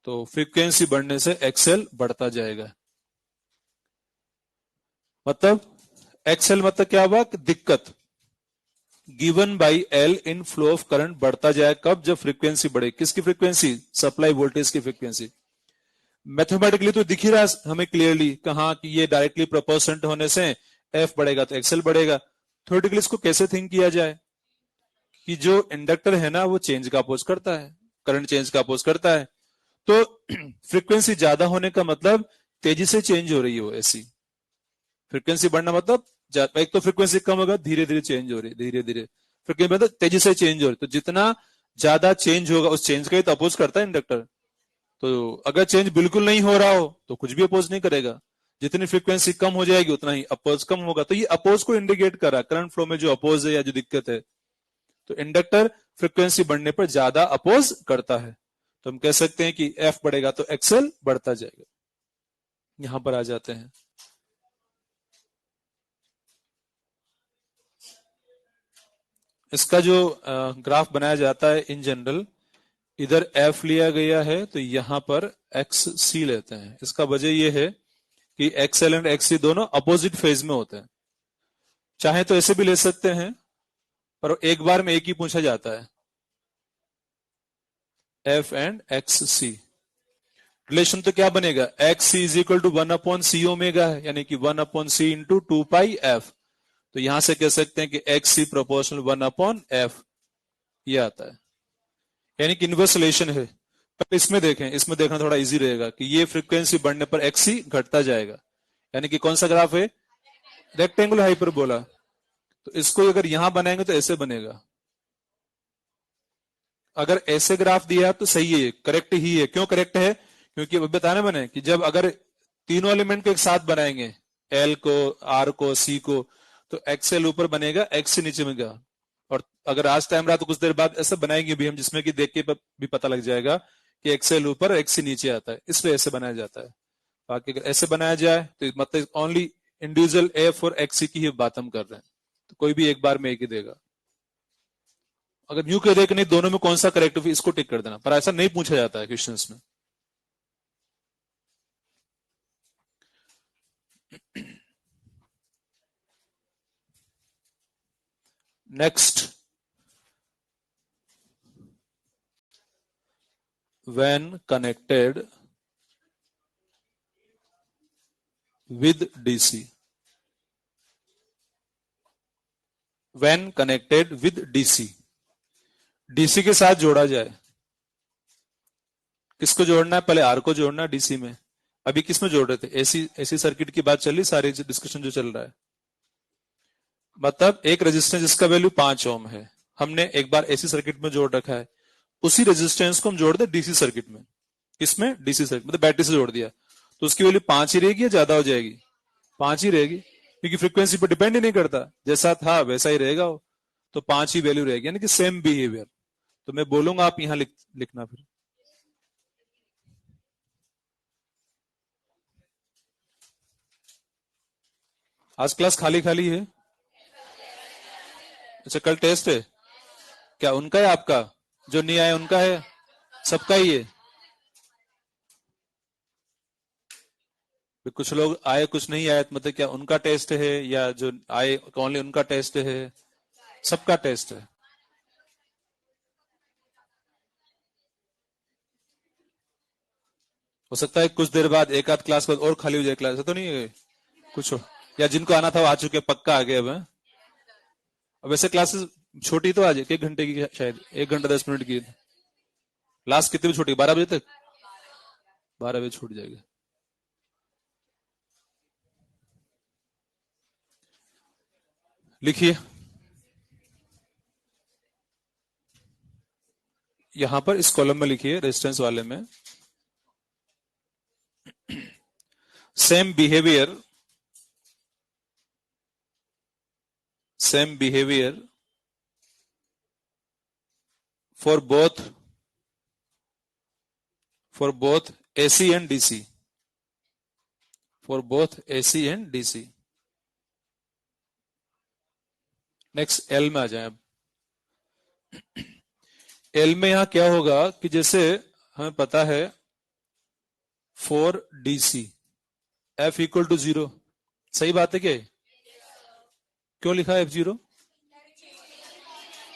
तो फ्रीक्वेंसी बढ़ने से एक्सएल बढ़ता जाएगा। मतलब एक्सएल मतलब क्या हुआ? दिक्कत given by L in flow of current बढ़ता जाए। कब? जब फ्रीक्वेंसी बढ़े। किसकी फ्रीक्वेंसी? सप्लाई वोल्टेज की फ्रीक्वेंसी। मैथमेटिकली तो दिख ही रहा हमें क्लियरली कहा कि ये डायरेक्टली प्रोपोर्शनल होने से एफ बढ़ेगा तो एक्सएल बढ़ेगा। थ्योरेटिकली इसको कैसे थिंक किया जाए कि जो इंडक्टर है ना वो चेंज का अपोज करता है, करंट चेंज का अपोज करता है। तो फ्रीक्वेंसी ज्यादा होने का मतलब तेजी से चेंज हो रही हो ऐसी। फ्रीक्वेंसी बढ़ना मतलब एक तो फ्रीक्वेंसी कम होगा, धीरे धीरे चेंज हो रही, धीरे धीरे फ्रीक्वेंसी मतलब तेजी से चेंज हो रही। तो जितना ज्यादा चेंज होगा उस चेंज का ही तो अपोज करता है इंडक्टर। तो अगर चेंज बिल्कुल नहीं हो रहा हो तो कुछ भी अपोज नहीं करेगा। जितनी फ्रीक्वेंसी कम हो जाएगी उतना ही अपोज कम होगा। तो ये अपोज को इंडिकेट कर रहा है, करंट फ्लो में जो अपोज है या जो दिक्कत है। तो इंडक्टर फ्रीक्वेंसी बढ़ने पर ज्यादा अपोज करता है। तो हम कह सकते हैं कि एफ बढ़ेगा तो एक्सएल बढ़ता जाएगा। यहां पर आ जाते हैं। इसका जो ग्राफ बनाया जाता है इन जनरल, इधर एफ लिया गया है तो यहां पर एक्स सी लेते हैं। इसका वजह यह है कि एक्सएल एंड एक्स सी दोनों अपोजिट फेज में होते हैं। चाहे तो ऐसे भी ले सकते हैं, पर एक बार में एक ही पूछा जाता है, F and X C. Relation तो क्या बनेगा? X C is equal to 1/c omega है, यानी कि 1/c इंटू 2 पाई एफ। तो यहां से कह सकते हैं कि एक्स सी प्रोपोर्शनल 1/f ये आता है, यानी कि इनवर्स रिलेशन है। पर इसमें देखें, इसमें देखना थोड़ा इजी रहेगा कि ये फ्रीक्वेंसी बढ़ने पर एक्स सी घटता जाएगा। यानी कि कौन सा ग्राफ है? Rectangular hyperbola. तो इसको अगर यहां बनाएंगे तो ऐसे बनेगा। अगर ऐसे ग्राफ दिया है तो सही है, करेक्ट ही है। क्यों करेक्ट है? क्योंकि अभी बताना मैंने कि जब अगर तीनों एलिमेंट को एक साथ बनाएंगे, एल को, आर को, सी को, तो एक्सएल ऊपर बनेगा, एक्स से नीचे बनेगा। और अगर आज टाइम रहा तो कुछ देर बाद ऐसा बनाएंगे भी हम, जिसमें कि देख के भी पता लग जाएगा कि एक्सएल ऊपर एक्स से नीचे आता है, इसलिए ऐसे बनाया जाता है। बाकी अगर ऐसे बनाया जाए तो मतलब ओनली इंडिविजुअल एफ और एक्स की ही बात हम कर रहे हैं, तो कोई भी एक बार में एक ही देगा। अगर यूं कह दे कि नहीं दोनों में कौन सा करेक्ट है, इसको टिक कर देना, पर ऐसा नहीं पूछा जाता है क्वेश्चंस में। Next, when connected with DC, when connected with DC, DC के साथ जोड़ा जाए। किसको जोड़ना है? पहले आर को जोड़ना है डीसी में। अभी किस में जोड़ रहे थे? एसी, एसी सर्किट की बात चल रही, सारी डिस्कशन जो चल रहा है। मतलब एक रेजिस्टेंस जिसका वैल्यू 5 ओम है, हमने एक बार एसी सर्किट में जोड़ रखा है, उसी रेजिस्टेंस को हम जोड़ दे डीसी सर्किट में। किसमें? डीसी सर्किट, मतलब बैटरी से जोड़ दिया, तो उसकी वैल्यू 5 ही रहेगी या ज्यादा हो जाएगी? 5 ही रहेगी, क्योंकि फ्रीक्वेंसी पर डिपेंड ही नहीं करता, जैसा था वैसा ही रहेगा वो। तो 5 ही वैल्यू रहेगी, यानी कि सेम बिहेवियर। तो मैं बोलूंगा आप यहां लिखना फिर। आज क्लास खाली खाली है। अच्छा, कल टेस्ट है क्या? उनका है आपका? जो नहीं आया उनका है? सबका ही है? कुछ लोग आए कुछ नहीं आए, तो मतलब क्या उनका टेस्ट है, या जो आए ओनली उनका टेस्ट है? सबका टेस्ट है। हो सकता है कुछ देर बाद एक आध क्लास बाद और खाली हो जाए क्लास, तो नहीं है कुछ हो, या जिनको आना था वो आ चुके, पक्का आ गए अब हैं? अब वैसे क्लासेस छोटी तो आज 1 घंटे की शायद, 1 घंटा 10 मिनट की। लास्ट कितने बजे छूटी, 12 बजे तक? 12 बजे छूट जाएगी। लिखिए यहां पर इस कॉलम में, लिखिए रेजिस्टेंस वाले में, same behaviour, same behaviour for both AC and DC, for both AC and DC। Next L में आ जाए। अब L में यहां क्या होगा कि जैसे हमें पता है for DC F equal to 0, सही बात है क्या? क्यों लिखा है F0?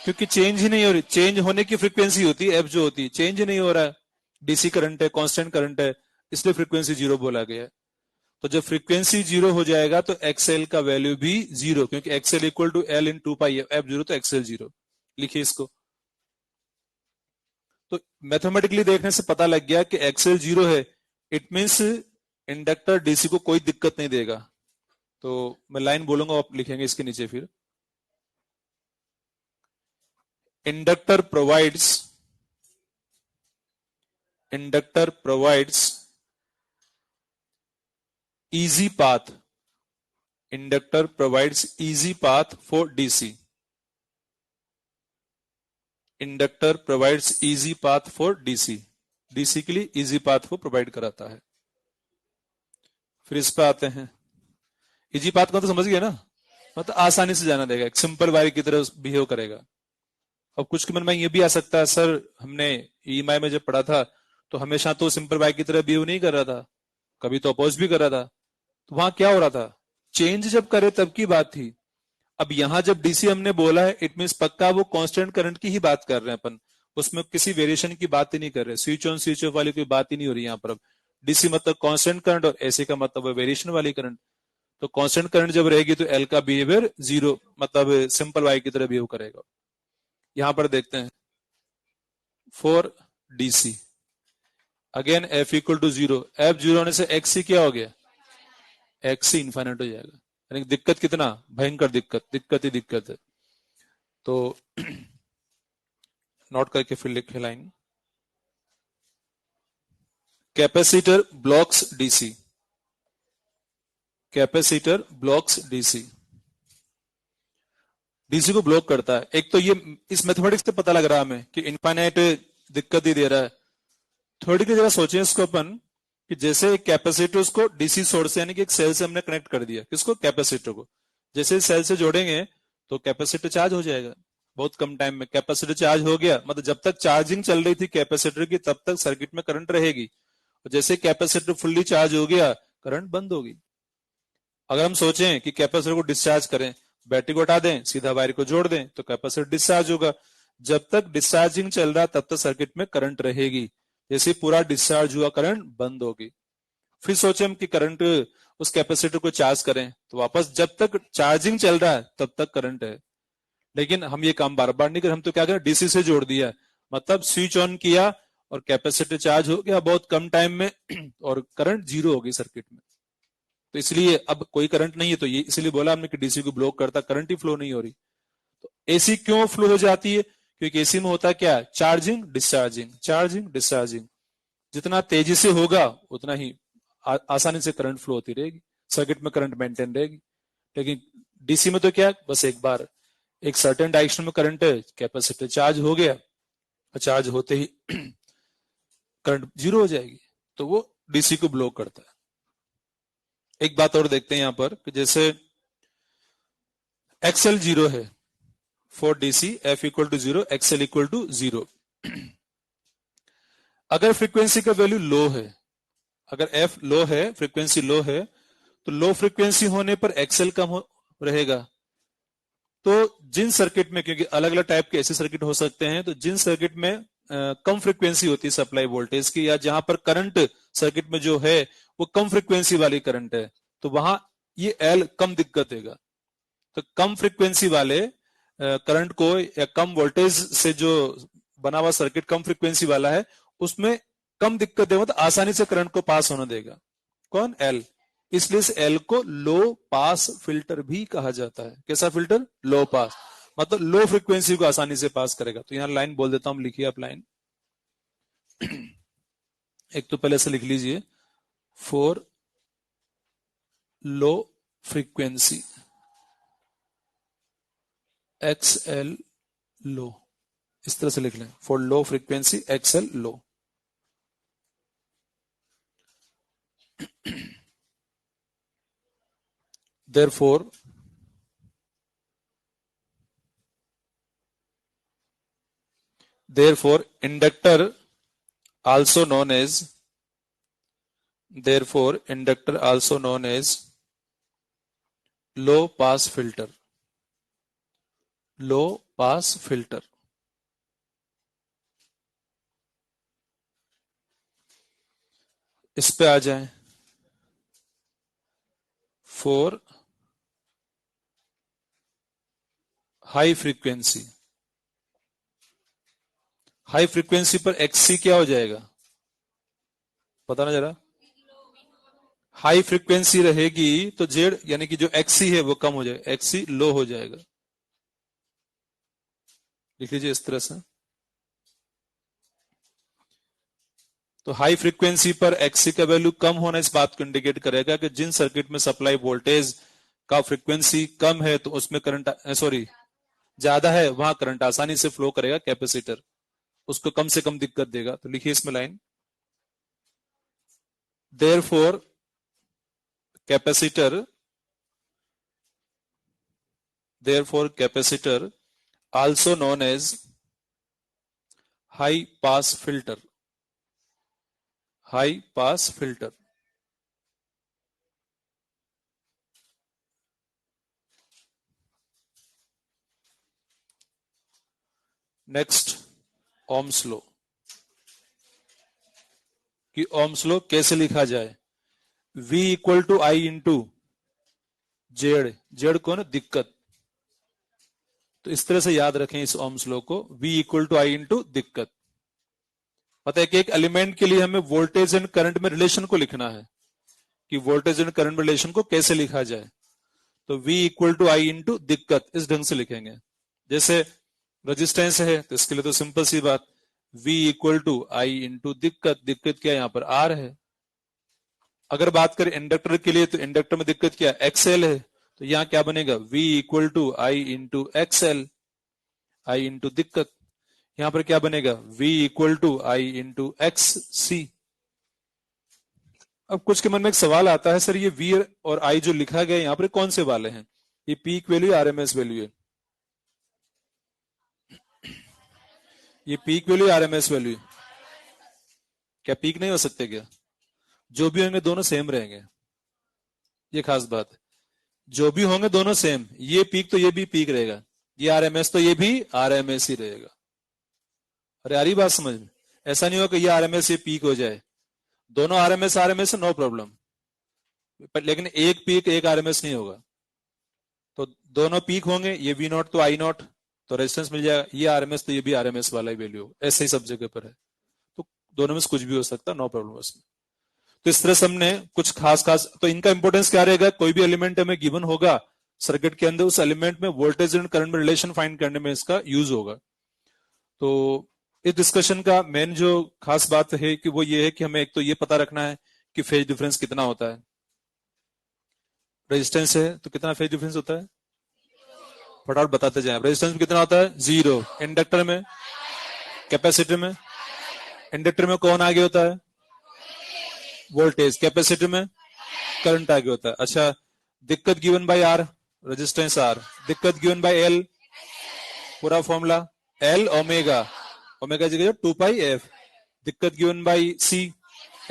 क्योंकि चेंज ही नहीं हो रही, चेंज होने की फ्रीक्वेंसी होती है F जो होती है, चेंज ही नहीं हो रहा है, DC करंट है, कांस्टेंट करंट है, इसलिए फ्रीक्वेंसी 0 बोला गया है। तो जब फ्रीक्वेंसी 0 हो जाएगा तो XL का वैल्यू भी 0, क्योंकि XL equal to L in 2 pi F0, तो XL 0। लिखिए इसको। तो मैथमेटिकली देखने से पता लग गया कि XL 0 है, इट मीन्स इंडक्टर DC को कोई दिक्कत नहीं देगा। तो मैं लाइन बोलूंगा, आप लिखेंगे इसके नीचे फिर। Inductor provides easy path, inductor provides easy path for DC, inductor provides easy path for DC के लिए इजी पाथ को प्रोवाइड कराता है। फिर इस पे आते हैं, इजी पाथ को तो समझ गए ना, मतलब आसानी से जाना देगा, एक सिंपल वायर की तरह बिहेव करेगा। अब कुछ के मन में ये भी आ सकता है, सर हमने EMI में जब पढ़ा था तो हमेशा तो सिंपल वायर की तरह बिहेव नहीं कर रहा था, कभी तो अपोज भी कर रहा था, तो वहां क्या हो रहा था, चेंज जब करे तब की बात थी। अब यहां जब DC हमने बोला है, इट मींस पक्का वो कांस्टेंट करंट की ही बात कर रहे हैं अपन, उसमें किसी वेरिएशन की बात ही नहीं कर रहे, स्विच ऑन स्विच ऑफ वाली कोई बात ही नहीं हो रही यहाँ पर। अब DC मतलब कांस्टेंट करंट और AC का मतलब वेरिएशन वाली करंट। तो कांस्टेंट करंट जब रहेगी तो L का बिहेवियर 0, मतलब सिंपल वाई की तरह बिहेव करेगा। यहां पर देखते हैं for DC, again F equal to 0, F 0 होने से XC क्या हो गया, XC इन्फाइनाइट हो जाएगा। यानी दिक्कत कितना भयंकर, दिक्कत ही दिक्कत है। तो नोट करके फिर लिखे line, capacitor blocks DC, capacitor blocks DC को ब्लॉक करता है। एक तो ये इस मैथमेटिक्स से पता लग रहा है हमें कि इनफाइनाइट दिक्कत ही दे रहा है। थोड़ी की जगह सोचें इसको अपन कि जैसे एक कैपेसिटर उसको DC सोर्स यानी कि एक सेल से हमने कनेक्ट कर दिया, किसको, कैपेसिटर को। जैसे सेल से जोड़ेंगे तो कैपेसिटर चार्ज हो जाएगा बहुत कम टाइम में। कैपेसिटर चार्ज हो गया मतलब जब तक चार्जिंग चल रही थी कैपेसिटर की तब तक सर्किट में करंट रहेगी, और जैसे कैपेसिटर फुल्ली चार्ज हो गया करंट बंद होगी। अगर हम सोचें कि कैपेसिटर को डिस्चार्ज करें, बैटरी को हटा दें, सीधा वायर को जोड़ दें तो कैपेसिटर डिस्चार्ज होगा। जब तक डिस्चार्जिंग चल रहा तब तक सर्किट में करंट रहेगी, जैसे पूरा डिस्चार्ज हुआ करंट बंद होगी। फिर सोचे हम कि करंट उस कैपेसिटर को चार्ज करें तो वापस जब तक चार्जिंग चल रहा है तब तक करंट है। लेकिन हम ये काम बार बार नहीं कर, हम तो क्या करें, DC से जोड़ दिया, मतलब स्विच ऑन किया और कैपेसिटर चार्ज हो गया बहुत कम टाइम में और करंट 0 हो गई सर्किट में। तो इसलिए अब कोई करंट नहीं है, तो ये इसलिए बोला हमने कि DC को ब्लॉक करता, करंट ही फ्लो नहीं हो रही। तो AC क्यों फ्लो हो जाती है, क्योंकि AC में होता क्या है, चार्जिंग डिस्चार्जिंग, चार्जिंग डिस्चार्जिंग। जितना तेजी से होगा उतना ही आसानी से करंट फ्लो होती रहेगी, सर्किट में करंट मेंटेन रहेगी। लेकिन DC में तो क्या, बस एक बार एक सर्टेन डायरेक्शन में करंट है, कैपेसिटर चार्ज हो गया और चार्ज होते ही करंट 0 हो जाएगी, तो वो DC को ब्लॉक करता है। एक बात और देखते हैं यहां पर कि जैसे XL 0 है for DC, F equal to 0, XL equal to 0। अगर फ्रीक्वेंसी का वैल्यू लो है, अगर F लो है, फ्रीक्वेंसी लो है, तो लो फ्रीक्वेंसी होने पर XL कम रहेगा। तो जिन सर्किट में, क्योंकि अलग अलग टाइप के ऐसे सर्किट हो सकते हैं, तो जिन सर्किट में कम फ्रीक्वेंसी होती है सप्लाई वोल्टेज की, या जहां पर करंट सर्किट में जो है वो कम फ्रीक्वेंसी वाली करंट है, तो वहां ये एल कम दिक्कत देगा। तो कम फ्रीक्वेंसी वाले करंट को या कम वोल्टेज से जो बना हुआ सर्किट कम फ्रीक्वेंसी वाला है उसमें कम दिक्कत देगा, तो आसानी से करंट को पास होने देगा। कौन? एल। इसलिए इस एल को लो पास फिल्टर भी कहा जाता है। कैसा फिल्टर? लो पास, मतलब लो फ्रीक्वेंसी को आसानी से पास करेगा। तो यहां लाइन बोल देता हूं, लिखिए आप लाइन। एक तो पहले से लिख लीजिए, फॉर लो फ्रीक्वेंसी एक्सएल लो, इस तरह से लिख लें, for low frequency XL low. therefore inductor also known as low pass filter, low pass filter। इस पे आ जाएं, for high frequency, high frequency पर एक्ससी क्या हो जाएगा पता ना जरा? हाई फ्रीक्वेंसी रहेगी तो जेड यानी कि जो एक्ससी है वो कम हो जाएगा, एक्ससी लो हो जाएगा। लिख लीजिए इस तरह से। तो हाई फ्रीक्वेंसी पर एक्ससी का वैल्यू कम होना इस बात को इंडिकेट करेगा कि जिन सर्किट में सप्लाई वोल्टेज का फ्रीक्वेंसी कम है तो उसमें करंट ज्यादा है, वहां करंट आसानी से फ्लो करेगा, कैपेसिटर उसको कम से कम दिक्कत देगा। तो लिखिए इसमें line, therefore capacitor also known as high pass filter, high pass filter। Next, Ohm's law. कि ओम्स लॉ कैसे लिखा जाए? V equal to I into Z, Z को ना दिक्कत, तो इस तरह से याद रखें इस ओम्स लॉ को, V equal to I into दिक्कत। पता है कि एक एलिमेंट के लिए हमें वोल्टेज एंड करंट में रिलेशन को लिखना है, कि वोल्टेज एंड करंट में रिलेशन को कैसे लिखा जाए। तो V equal to I into दिक्कत इस ढंग से लिखेंगे। जैसे रेजिस्टेंस है तो इसके लिए तो सिंपल सी बात, V equal to I into दिक्कत, दिक्कत क्या यहाँ पर R है। अगर बात करें इंडक्टर के लिए तो इंडक्टर में दिक्कत क्या है? XL है, तो यहाँ क्या बनेगा? V equal to I into XL, I into दिक्कत। यहां पर क्या बनेगा? V equal to I into XC। अब कुछ के मन में एक सवाल आता है, सर ये V और I जो लिखा गया यहाँ पर कौन से वाले हैं? ये पीक वैल्यू RMS वैल्यू है? ये पीक वैल्यू RMS वैल्यू? क्या पीक नहीं हो सकते क्या? जो भी होंगे दोनों सेम रहेंगे, ये खास बात है। जो भी होंगे दोनों सेम, ये पीक तो ये भी पीक रहेगा, ये RMS तो ये भी RMS ही रहेगा। अरे आ रही बात समझ में? ऐसा नहीं होगा कि ये RMS ये पीक हो जाए, दोनों RMS नो प्रॉब्लम, लेकिन एक पीक एक RMS नहीं होगा। तो दोनों पीक होंगे, ये V नॉट तो I नॉट, तो रेजिस्टेंस मिल जाएगा, ये RMS तो ये भी RMS वाला ही वैल्यू, ऐसे ही सब जगह पर है। तो दोनों में से कुछ भी हो सकता है, नो प्रॉब्लम उसमें। तो इस तरह से हमने कुछ खास तो इनका इंपोर्टेंस क्या रहेगा? कोई भी एलिमेंट हमें गिवन होगा सर्किट के अंदर, उस एलिमेंट में वोल्टेज एंड करंट में रिलेशन फाइंड करने में इसका यूज होगा। तो इस डिस्कशन का मेन जो खास बात है कि वो ये है कि हमें एक तो ये पता रखना है कि फेज डिफरेंस कितना होता है। रेजिस्टेंस है तो कितना फेज डिफरेंस होता है? फटाफट बताते जाएं। रेजिस्टेंस में कितना होता है? 0। इंडक्टर में? कैपेसिटर में? इंडक्टर में कौन आगे होता है? वोल्टेज। कैपेसिटर में करंट आगे होता है। अच्छा, दिक्कत given by R, resistance R, दिक्कत गिवन बाय L, पूरा फॉर्मूला L ओमेगा, ओमेगा जगह 2 पाई F, दिक्कत गिवन बाय C,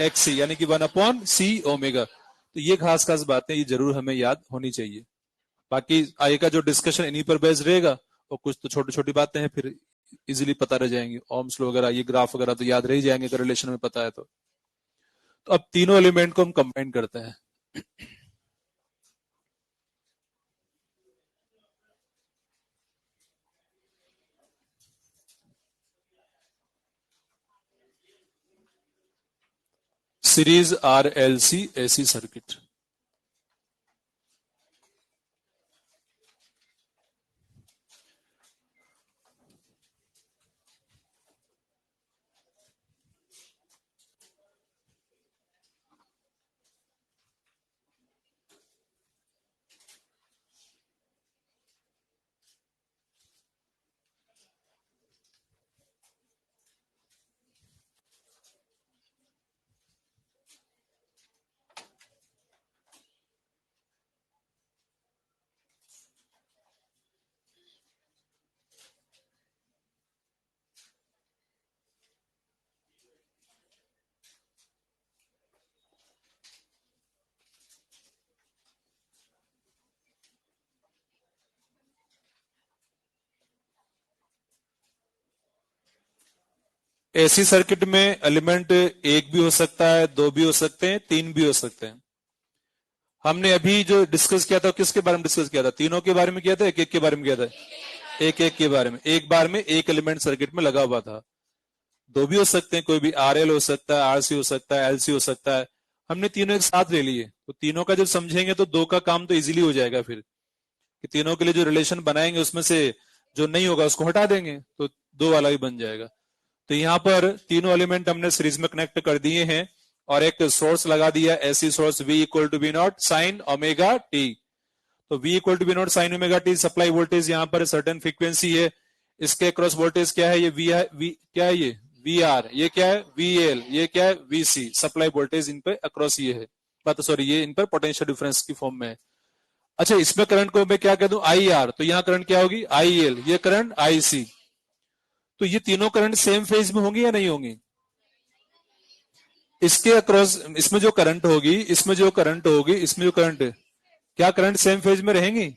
XC यानी कि 1/C ओमेगा। तो ये खास खास बातें ये जरूर हमें याद होनी चाहिए। बाकी आगे का जो डिस्कशन इन्हीं पर बेस्ड रहेगा, और कुछ तो छोटी छोटी बातें हैं फिर इजीली पता रह जाएंगी। ओम्स लॉ वगैरह, ये ग्राफ वगैरह तो याद रह ही जाएंगे अगर रिलेशन में पता है तो। तो अब तीनों एलिमेंट को हम कंबाइन करते हैं। Series RLC AC circuit. AC circuit में एलिमेंट एक भी हो सकता है, दो भी हो सकते हैं, तीन भी हो सकते हैं। हमने अभी जो डिस्कस किया था किसके बारे में डिस्कस किया था? तीनों के बारे में किया था, एक एक के बारे में किया था? एक एक के बारे में। एक बार में एक एलिमेंट सर्किट में लगा हुआ था। दो भी हो सकते हैं, कोई भी RL हो सकता है, RC हो सकता है, LC हो सकता है। हमने तीनों एक साथ ले लिए, तो तीनों का जब समझेंगे तो दो का काम तो इजीली हो जाएगा। फिर कि तीनों के लिए जो रिलेशन बनाएंगे उसमें से जो नहीं होगा उसको हटा देंगे, तो दो वाला भी बन जाएगा। तो यहाँ पर तीनों एलिमेंट हमने सीरीज में कनेक्ट कर दिए हैं और एक सोर्स लगा दिया, ऐसी source V equal to V naught sine omega t. तो V equal to V naught sine omega t supply voltage यहाँ पर सर्टेन फ्रीक्वेंसी है। इसके क्रॉस वोल्टेज क्या है? ये क्या है? ये VR। ये क्या है? VL। ये क्या है? VC। सप्लाई वोल्टेज इन पे अक्रॉस ये है, बात सॉरी, ये इन पर पोटेंशियल डिफरेंस की फॉर्म में है। अच्छा, इसमें करंट को मैं क्या कह दूं? IR। तो यहाँ करंट क्या होगी? IL। ये करंट IC। तो ये तीनों करंट सेम फेज में होंगी या नहीं होंगी? इसके अक्रॉस इसमें जो करंट होगी, इसमें जो करंट होगी, इसमें जो करंट, क्या करंट सेम फेज में रहेंगी?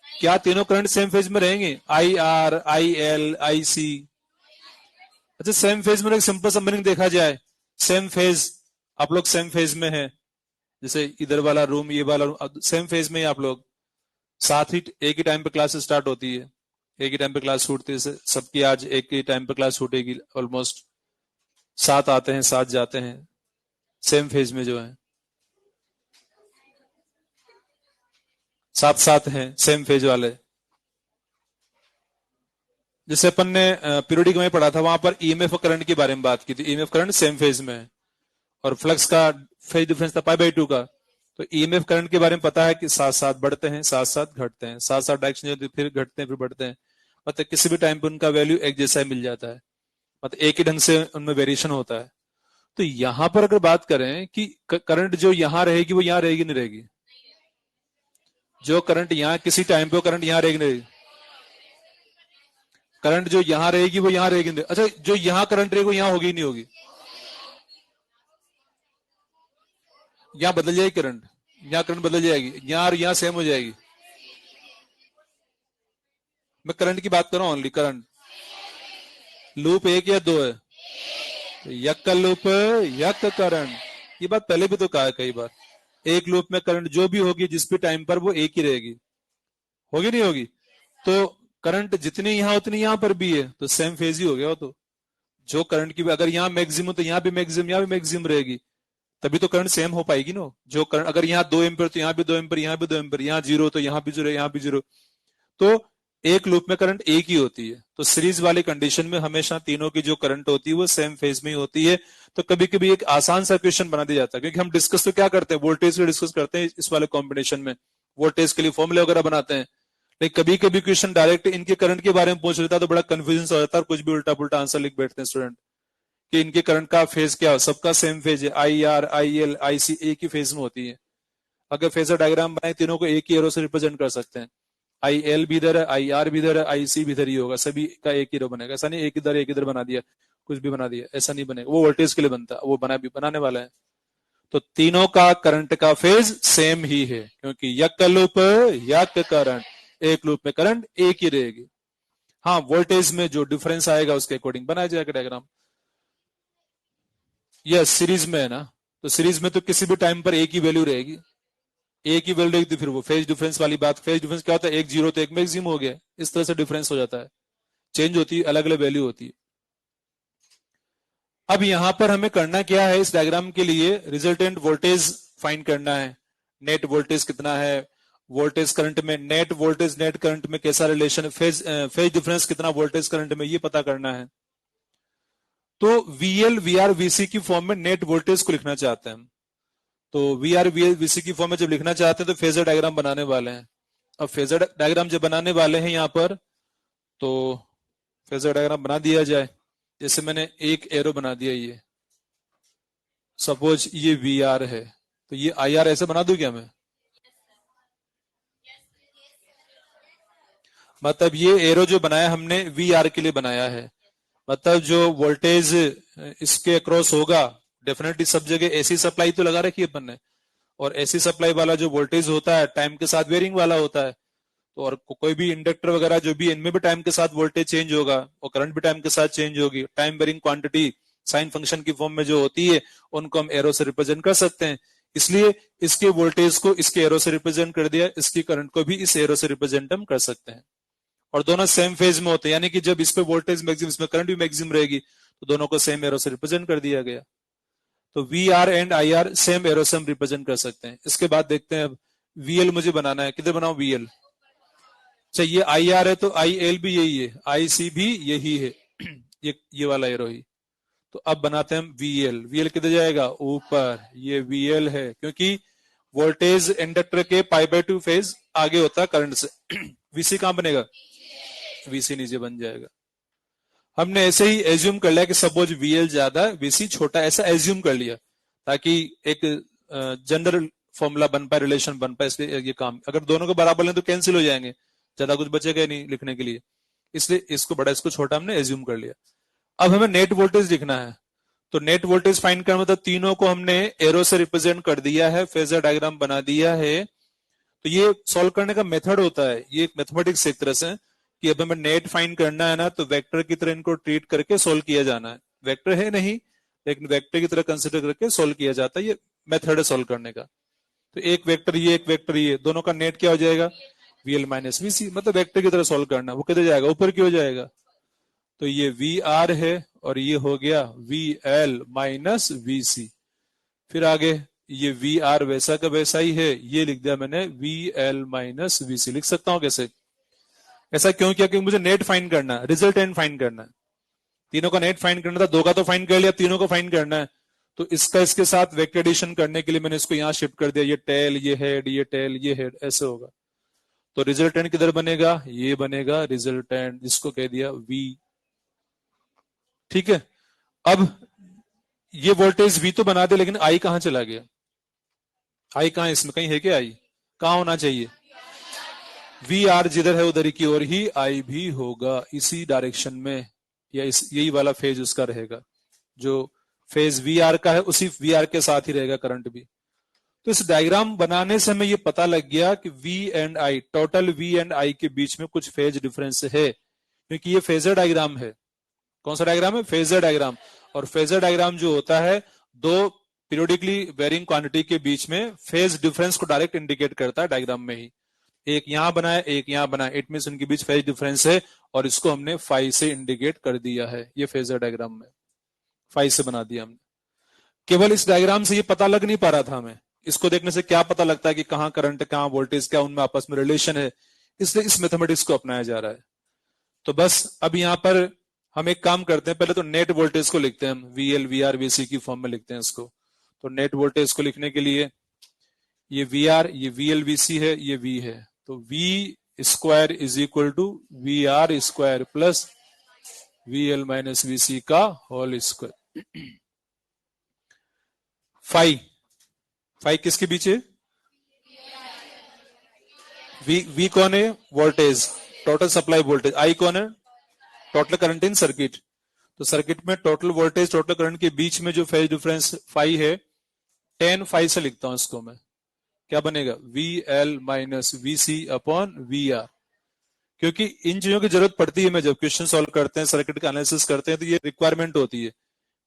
क्या तीनों करंट सेम फेज में रहेंगे? IR, IL, IC। अच्छा, सेम फेज में एक सिंपल सा मीनिंग देखा जाए, सेम फेज, आप लोग सेम फेज में हैं, जैसे इधर वाला रूम, ये वाला रूम, सेम फेज में ही आप लोग साथ ही एक ही टाइम पे क्लास स्टार्ट होती है, एक ही टाइम पे क्लास छूटती है, सबकी आज एक ही टाइम पे क्लास छूटेगी ऑलमोस्ट। साथ आते हैं, साथ जाते हैं, सेम फेज में जो है, साथ साथ हैं, सेम फेज वाले। जैसे अपन ने पीरियोडिक में पढ़ा था, वहां पर EMF और करंट के बारे में बात की थी। EMF करंट सेम फेज में है और फ्लक्स का फेज डिफरेंस था π/2 का। तो EMF करंट के बारे में पता है कि साथ साथ बढ़ते हैं, साथ साथ घटते हैं, साथ साथ डायरेक्शन, फिर घटते हैं, फिर बढ़ते हैं। मतलब किसी भी टाइम पे उनका वैल्यू एक जैसा ही मिल जाता है, मतलब एक ही ढंग से उनमें वेरिएशन होता है। तो यहां पर अगर बात करें कि करंट जो यहां रहेगी वो यहां रहेगी नहीं रहेगी? जो करंट यहां किसी टाइम पे, करंट यहां रहेगी नहीं रहेगी? करंट जो यहां रहेगी वो यहां रहेगी नहीं? अच्छा, जो यहां करंट रहेगी वो यहां होगी नहीं होगी? यहां बदल जाएगी करंट, यहां करंट बदल जाएगी, यहां और यहां सेम हो जाएगी। मैं करंट की बात कर रहा हूं, ओनली करंट। लूप एक या दो है? यक का लूप, यक करंट। ये बात पहले भी तो कहा है कई बार, एक लूप में करंट जो भी होगी जिस भी टाइम पर वो एक ही रहेगी, होगी नहीं होगी? तो करंट जितनी यहां उतनी यहां पर भी है, तो सेम फेज ही हो गया वो तो। जो करंट की अगर यहाँ मैक्सिमम तो यहाँ भी मैक्सिमम, यहाँ भी मैक्सिमम रहेगी, तभी तो करंट सेम हो पाएगी ना। जो करंट अगर यहाँ 2 एम्पियर तो यहाँ भी 2 एम्पियर, यहाँ भी 2 एम्पियर, यहाँ 0 तो यहाँ भी 0, यहाँ भी 0, तो एक लूप में करंट एक ही होती है। तो सीरीज वाली कंडीशन में हमेशा तीनों की जो करंट होती है वो सेम फेज में ही होती है। तो कभी कभी एक आसान सा क्वेश्चन बना दिया जाता है, क्योंकि हम डिस्कस तो क्या करते हैं, वोल्टेज को डिस्कस करते हैं इस वाले कॉम्बिनेशन में, वोल्टेज के लिए फॉर्मूले वगैरह बनाते हैं। लेकिन कभी कभी क्वेश्चन डायरेक्ट इनके करंट के बारे में पूछ लेता है तो बड़ा कंफ्यूजन हो जाता है और कुछ भी उल्टा पुल्टा आंसर लिख बैठते हैं स्टूडेंट कि इनके करंट का फेज क्या हो। सबका सेम फेज है, IR, IL, IC एक ही फेज में होती है। अगर फेजर डायग्राम बनाए तीनों को एक ही एरो से रिप्रेजेंट कर सकते हैं। IL भी इधर है, IR भी इधर है, IC भी इधर ही होगा, सभी का एक ही रो बनेगा। ऐसा नहीं एक इधर बना दिया, कुछ भी बना दिया, ऐसा नहीं बनेगा। वो वोल्टेज के लिए बनता है, वो बनाने वाला है। तो तीनों का करंट का फेज सेम ही है, क्योंकि यक लूप यक करंट, एक लूप में करंट एक ही रहेगी। हाँ, वोल्टेज में जो डिफरेंस आएगा उसके अकॉर्डिंग बनाया जाएगा डायग्राम। यस सीरीज में है ना, तो सीरीज में तो किसी भी टाइम पर एक ही वैल्यू रहेगी, एक ही वैल्यू रहेगी, तो फिर वो फेज डिफरेंस वाली बात, फेज डिफरेंस क्या होता है, एक जीरो तो एक मैक्सिमम हो गया, इस तरह से डिफरेंस हो जाता है, चेंज होती है, अलग अलग वैल्यू होती है। अब यहां पर हमें करना क्या है, इस डायग्राम के लिए रिजल्टेंट वोल्टेज फाइंड करना है, नेट वोल्टेज कितना है, वोल्टेज करंट में नेट वोल्टेज नेट करंट में कैसा रिलेशन, फेज डिफरेंस कितना वोल्टेज करंट में, ये पता करना है। तो VL VR VC की फॉर्म में नेट वोल्टेज को लिखना चाहते हैं हम, तो VR VL VC की फॉर्म में जब लिखना चाहते हैं तो फेजर डायग्राम बनाने वाले हैं। अब फेजर डायग्राम जब बनाने वाले हैं यहां पर, तो फेजर डायग्राम बना दिया जाए। जैसे मैंने एक एरो बना दिया, ये सपोज ये VR है, तो ये IR ऐसे बना दूं क्या मैं, मतलब ये एरो जो बनाया हमने VR के लिए बनाया है, मतलब जो वोल्टेज इसके अक्रॉस होगा, डेफिनेटली सब जगह एसी सप्लाई तो लगा रखी है अपन ने, और एसी सप्लाई वाला जो वोल्टेज होता है टाइम के साथ वेरिंग वाला होता है, तो और कोई भी इंडक्टर वगैरह जो भी, इनमें भी टाइम के साथ वोल्टेज चेंज होगा और करंट भी टाइम के साथ चेंज होगी, time varying quantity sine function की फॉर्म में जो होती है उनको हम एरो से रिप्रेजेंट कर सकते हैं, इसलिए इसके वोल्टेज को इसके एरो से रिप्रेजेंट कर दिया, इसकी करंट को भी इस एरो से रिप्रेजेंट हम कर सकते हैं, और दोनों सेम फेज में होते हैं, यानी कि जब इस पे वोल्टेज मैक्सिमम इसमें करंट भी मैक्सिमम रहेगी, तो दोनों को सेम एरो से रिप्रेजेंट कर दिया गया। तो VR and IR same arrow से हम रिप्रेजेंट कर सकते हैं। इसके बाद देखते हैं, अब VL मुझे बनाना है, किधर बनाऊं VL, अच्छा ये IR है तो IL भी यही है, IC भी यही है ये वाला एरो ही, तो अब बनाते हैं हम VL किधर जाएगा ऊपर, ये VL है, क्योंकि वोल्टेज इंडक्टर के π/2 फेज आगे होता है करंट से VC कहां बनेगा, VC नीचे बन जाएगा। हमने ऐसे ही एज्यूम कर लिया कि सपोज VL ज्यादा VC छोटा, ऐसा एज्यूम कर लिया ताकि एक जनरल फॉर्मूला बन पाए, रिलेशन बन पाए, इसलिए ये काम, अगर दोनों के बराबर लें तो कैंसिल हो जाएंगे, ज्यादा कुछ बचेगा ही नहीं लिखने के लिए, इसलिए इसको बड़ा इसको छोटा हमने एज्यूम कर लिया। अब हमें नेट वोल्टेज लिखना है, तो नेट वोल्टेज फाइंड करना मतलब तीनों को हमने एरो से रिप्रेजेंट कर दिया है, फेजर डायग्राम बना दिया है। तो ये सॉल्व करने का मेथड होता है, ये मैथमेटिक्स एक तरह से, कि अब हमें नेट फाइंड करना है ना, तो वेक्टर की तरह इनको ट्रीट करके सोल्व किया जाना है, वेक्टर है नहीं लेकिन वेक्टर की तरह कंसिडर करके सोल्व किया जाता है, ये मेथड है सोल्व करने का। तो एक वेक्टर ये, एक वेक्टर ये, दोनों का नेट क्या हो जाएगा, VL माइनस VC, मतलब वेक्टर की तरह सोल्व करना, वो किधर जाएगा ऊपर की हो जाएगा, तो ये VR है और ये हो गया VL माइनस VC। फिर आगे ये VR वैसा का वैसा ही है, ये लिख दिया मैंने VL माइनस VC, लिख सकता हूं कैसे, ऐसा क्यों किया, क्योंकि मुझे नेट फाइंड करना है, रिजल्टेंट फाइंड करना है, तीनों का नेट फाइंड करना था, दो का तो फाइंड कर लिया, तीनों को फाइंड करना है, तो इसका इसके साथ वेक्टर एडिशन करने के लिए मैंने इसको यहां शिफ्ट कर दिया, ये टेल ये हेड ये टेल ये हेड, ऐसे होगा, तो रिजल्टेंट किधर बनेगा, ये बनेगा रिजल्टेंट, जिसको कह दिया V। ठीक है, अब ये वोल्टेज V तो बना दे, लेकिन I कहां चला गया, I कहां, इसमें कहीं है क्या, I कहां होना चाहिए, VR जिधर है उधर की ओर ही I भी होगा, इसी डायरेक्शन में, या यही वाला फेज उसका रहेगा, जो फेज VR का है उसी VR के साथ ही रहेगा करंट भी। तो इस डायग्राम बनाने से हमें ये पता लग गया कि V and I, total V and I के बीच में कुछ फेज डिफरेंस है, क्योंकि ये फेजर डायग्राम है। कौन सा डायग्राम है, फेजर डायग्राम, और फेजर डायग्राम जो होता है दो पीरियोडिकली वेरिंग क्वांटिटी के बीच में फेज डिफरेंस को डायरेक्ट इंडिकेट करता है डायग्राम में ही, एक यहां बनाया एक यहां बनाया, इट मींस उनके बीच फेज डिफरेंस है, और इसको हमने फाई से इंडिकेट कर दिया है, ये फेजर डायग्राम में फाई से बना दिया हमने। केवल इस डायग्राम से ये पता लग नहीं पा रहा था हमें, इसको देखने से क्या पता लगता है कि कहां करंट कहां वोल्टेज, क्या उनमें आपस में रिलेशन है, इसलिए इस मैथमेटिक्स को अपनाया जा रहा है। तो बस अब यहां पर हम एक काम करते हैं, पहले तो नेट वोल्टेज को लिखते हैं हम, VL VR VC की फॉर्म में लिखते हैं इसको। तो नेट वोल्टेज को लिखने के लिए ये VR, ये VL VC है, ये V है, तो V square is equal to VR square plus VL minus VC का होल स्क्वायर। फाई किसके बीच है, V कौन है, voltage, total supply voltage, I कौन है, टोटल करंट इन सर्किट, तो सर्किट में टोटल वोल्टेज टोटल करंट के बीच में जो फेज डिफरेंस फाई है, tan फाई से लिखता हूं इसको मैं, क्या बनेगा VL minus VC upon VR, क्योंकि इन चीजों की जरूरत पड़ती है, मैं जब क्वेश्चन सॉल्व करते हैं सर्किट का एनालिसिस करते हैं तो ये रिक्वायरमेंट होती है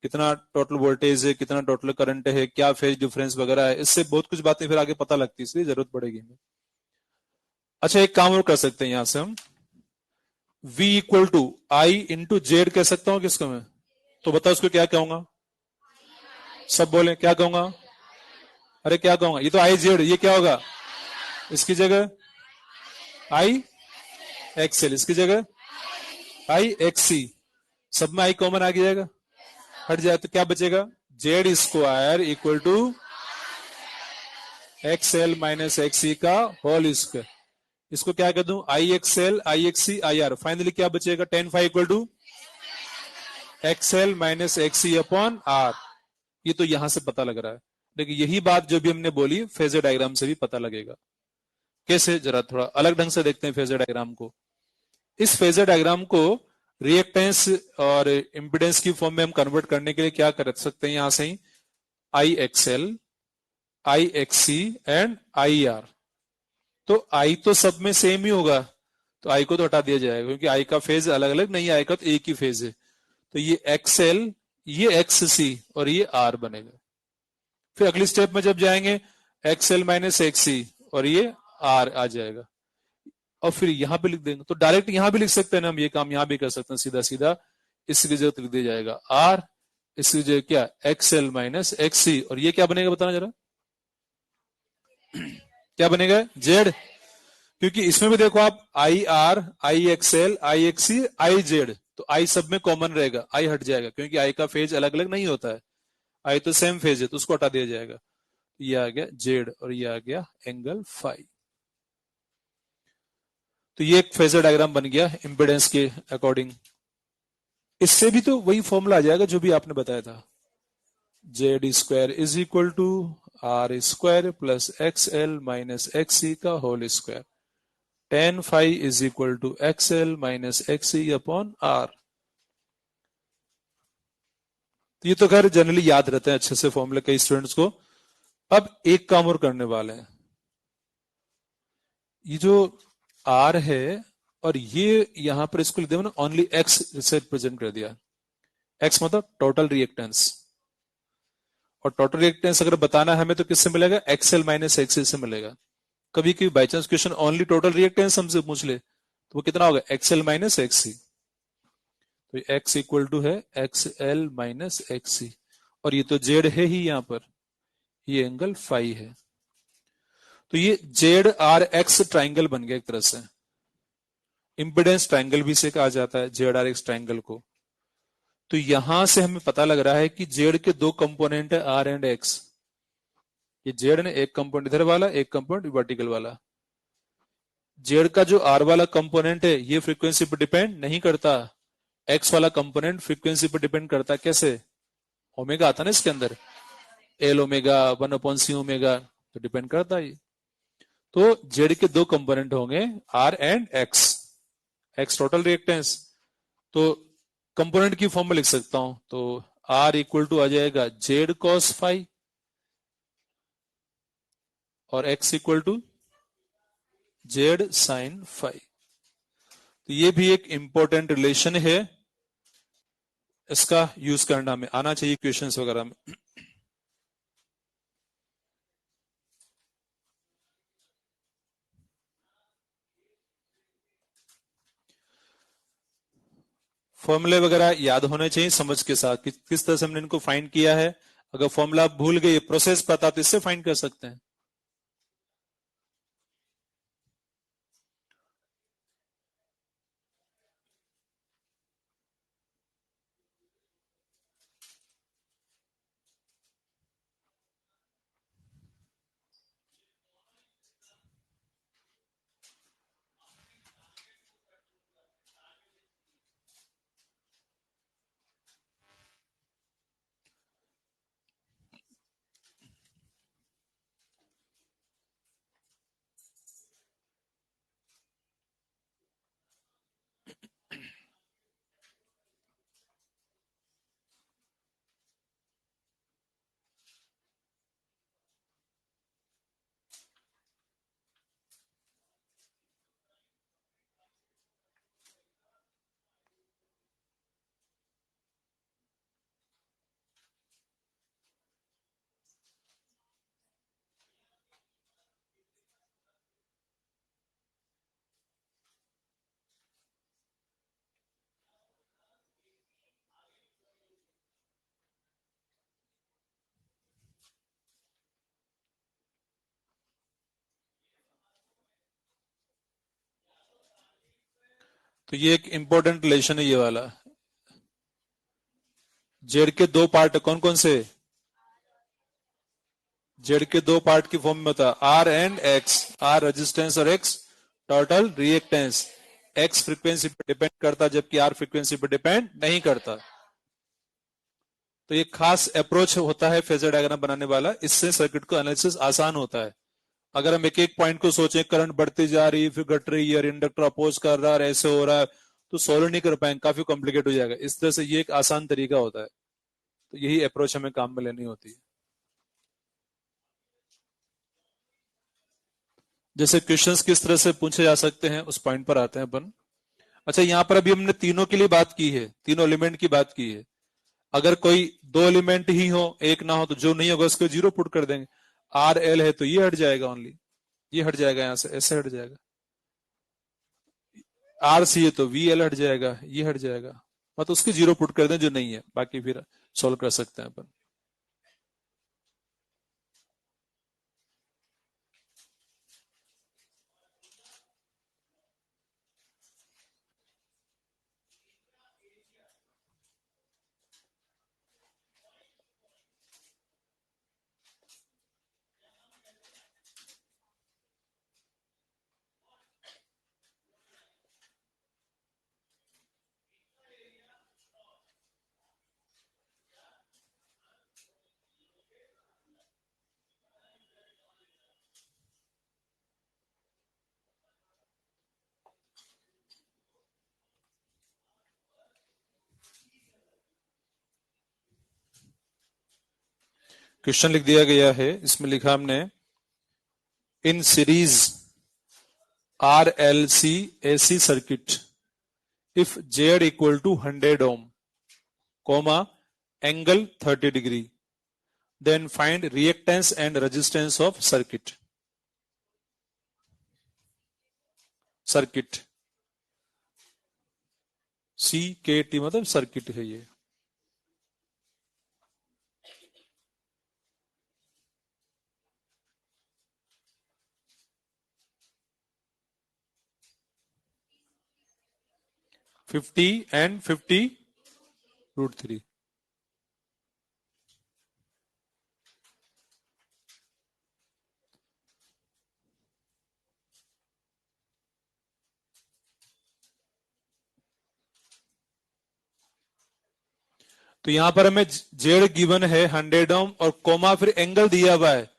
कितना टोटल वोल्टेज है, कितना टोटल करंट है, क्या फेज डिफरेंस वगैरह है, इससे बहुत कुछ बातें फिर आगे पता लगती है, इसलिए जरूरत पड़ेगी हमें। अच्छा, एक काम और कर सकते हैं यहां से हम, V equal to I into Z कह सकता हूं किसको मैं? तो बताओ उसको क्या कहूंगा? सब बोले क्या कहूंगा? अरे क्या कहूंगा? ये तो आई जेड, ये क्या होगा इसकी जगह? आई एक्सएल, इसकी जगह आई एक्सी। सब में आई कॉमन आ जाएगा, हट जाए तो क्या बचेगा? Z square equal to XL minus XC का होल स्क्वायर। इसको क्या कर दूं? I XL I XC I R. Finally क्या बचेगा? Tan phi equal to XL minus XC upon R. ये तो यहां से पता लग रहा है, लेकिन यही बात जो भी हमने बोली फेजर डायग्राम से भी पता लगेगा। कैसे? जरा थोड़ा अलग ढंग से देखते हैं फेजर डायग्राम को। इस फेजर डायग्राम को रिएक्टेंस और इंपिडेंस की फॉर्म में हम कन्वर्ट करने के लिए क्या कर सकते हैं? यहां से ही I XL I XC and I R. तो आई तो सब में सेम ही होगा, तो आई को तो हटा दिया जाएगा, क्योंकि आई का फेज अलग अलग नहीं आएगा, तो एक ही फेज है। तो ये एक्सएल, ये एक्स सी और ये आर बनेगा। फिर अगली स्टेप में जब जाएंगे, एक्सएल माइनस एक्सी और ये आर आ जाएगा, और फिर यहां पे लिख देंगे। तो डायरेक्ट यहां भी लिख सकते हैं ना हम, ये काम यहां भी कर सकते हैं सीधा सीधा। इसकी जगह लिख दिया जाएगा आर, इसकी जगह क्या? एक्सएल माइनस एक्सी, और ये क्या बनेगा बताना जरा? क्या बनेगा? जेड। क्योंकि इसमें भी देखो आप, I R I XL I XC I Z, तो आई सब में कॉमन रहेगा, आई हट जाएगा, क्योंकि आई का फेज अलग अलग नहीं होता है, आई तो सेम फेज है, तो उसको हटा दिया जाएगा। ये आ गया जेड और ये आ गया एंगल फाई। तो ये एक फेजर डायग्राम बन गया इंपेडेंस के अकॉर्डिंग। इससे भी तो वही फॉर्मूला आ जाएगा जो भी आपने बताया था, Z square is equal to R square plus X L minus X C का whole square. Tan phi is equal to X L minus X C upon R. तो ये तो खैर जनरली याद रहते हैं अच्छे से फॉर्मूले कई स्टूडेंट्स को। अब एक काम और करने वाले हैं, ये जो आर है और ये यहां पर इसको लिख दिया ना, ओनली एक्स से रिप्रेजेंट कर दिया। एक्स मतलब टोटल रिएक्टेंस, और टोटल रिएक्टेंस अगर बताना है हमें तो किससे मिलेगा? एक्सएल माइनस एक्सएल से मिलेगा। कभी कभी by chance question only total reactance हमसे पूछ ले, तो वो कितना होगा? XL minus XC. तो एक्स इक्वल टू है एक्स एल माइनस एक्सी, और ये तो जेड है ही यहां पर, ये एंगल फाई है। तो ये जेड आर एक्स ट्राइंगल बन गया एक तरह से। इंपिडेंस ट्राइंगल भी से कहा जाता है जेड आर एक्स ट्राइंगल को। तो यहां से हमें पता लग रहा है कि जेड के दो कंपोनेंट है, आर एंड एक्स। ये जेड ने एक कंपोनेंट इधर वाला, एक कंपोनेंट वर्टिकल वाला। जेड का जो आर वाला कंपोनेंट है ये फ्रीक्वेंसी पर डिपेंड नहीं करता, एक्स वाला कंपोनेंट फ्रीक्वेंसी पर डिपेंड करता है। कैसे? ओमेगा आता ना इसके अंदर, L omega one upon C omega, तो डिपेंड करता है। तो जेड के दो कंपोनेंट होंगे, R and X. X total reactance, तो कंपोनेंट की फॉर्म में लिख सकता हूं, तो आर इक्वल टू आ जाएगा जेड कॉस फाई, और X equal to Z sine phi. तो ये भी एक इंपॉर्टेंट रिलेशन है, इसका यूज करना हमें आना चाहिए क्वेश्चंस वगैरह में। फॉर्मूले वगैरह याद होने चाहिए समझ के साथ, किस तरह से हमने इनको फाइंड किया है। अगर फॉर्मूला आप भूल गए, प्रोसेस पता, तो इससे फाइंड कर सकते हैं। तो ये एक इंपॉर्टेंट रिलेशन है ये वाला। जेड के दो पार्ट कौन कौन से? जेड के दो पार्ट की फॉर्म में होता है R and X. R resistance और X total reactance. X frequency पे डिपेंड करता जबकि आर फ्रीक्वेंसी पे डिपेंड नहीं करता। तो ये खास अप्रोच होता है फेजर डायग्राम बनाने वाला, इससे सर्किट को एनालिसिस आसान होता है। अगर हम एक एक पॉइंट को सोचें, करंट बढ़ती जा रही है फिर घट रही है और इंडक्टर अपोज कर रहा है, ऐसे हो रहा है, तो सोल्व नहीं कर पाएंगे, काफी कॉम्प्लिकेट हो जाएगा। इस तरह से ये एक आसान तरीका होता है। तो यही अप्रोच हमें काम में लेनी होती है। जैसे क्वेश्चंस किस तरह से पूछे जा सकते हैं, उस पॉइंट पर आते हैं अपन। अच्छा, यहां पर अभी हमने तीनों के लिए बात की है, तीनों एलिमेंट की बात की है। अगर कोई दो एलिमेंट ही हो, एक ना हो, तो जो नहीं होगा उसको जीरो पुट कर देंगे। आर एल है तो ये हट जाएगा, ओनली ये हट जाएगा, यहां से ऐसे हट जाएगा। आर सी है तो वी एल हट जाएगा, ये हट जाएगा। मतलब उसकी जीरो पुट कर दें जो नहीं है, बाकी फिर सॉल्व कर सकते हैं अपन। क्वेश्चन लिख दिया गया है, इसमें लिखा हमने in series R L C AC circuit if Z equal to 100 ohm, comma angle 30 degree, then find reactance and resistance of circuit सी के टी मतलब सर्किट है ये। Fifty and 50√3। तो यहां पर हमें जेड गिवन है 100 ohm और कोमा फिर एंगल दिया हुआ है।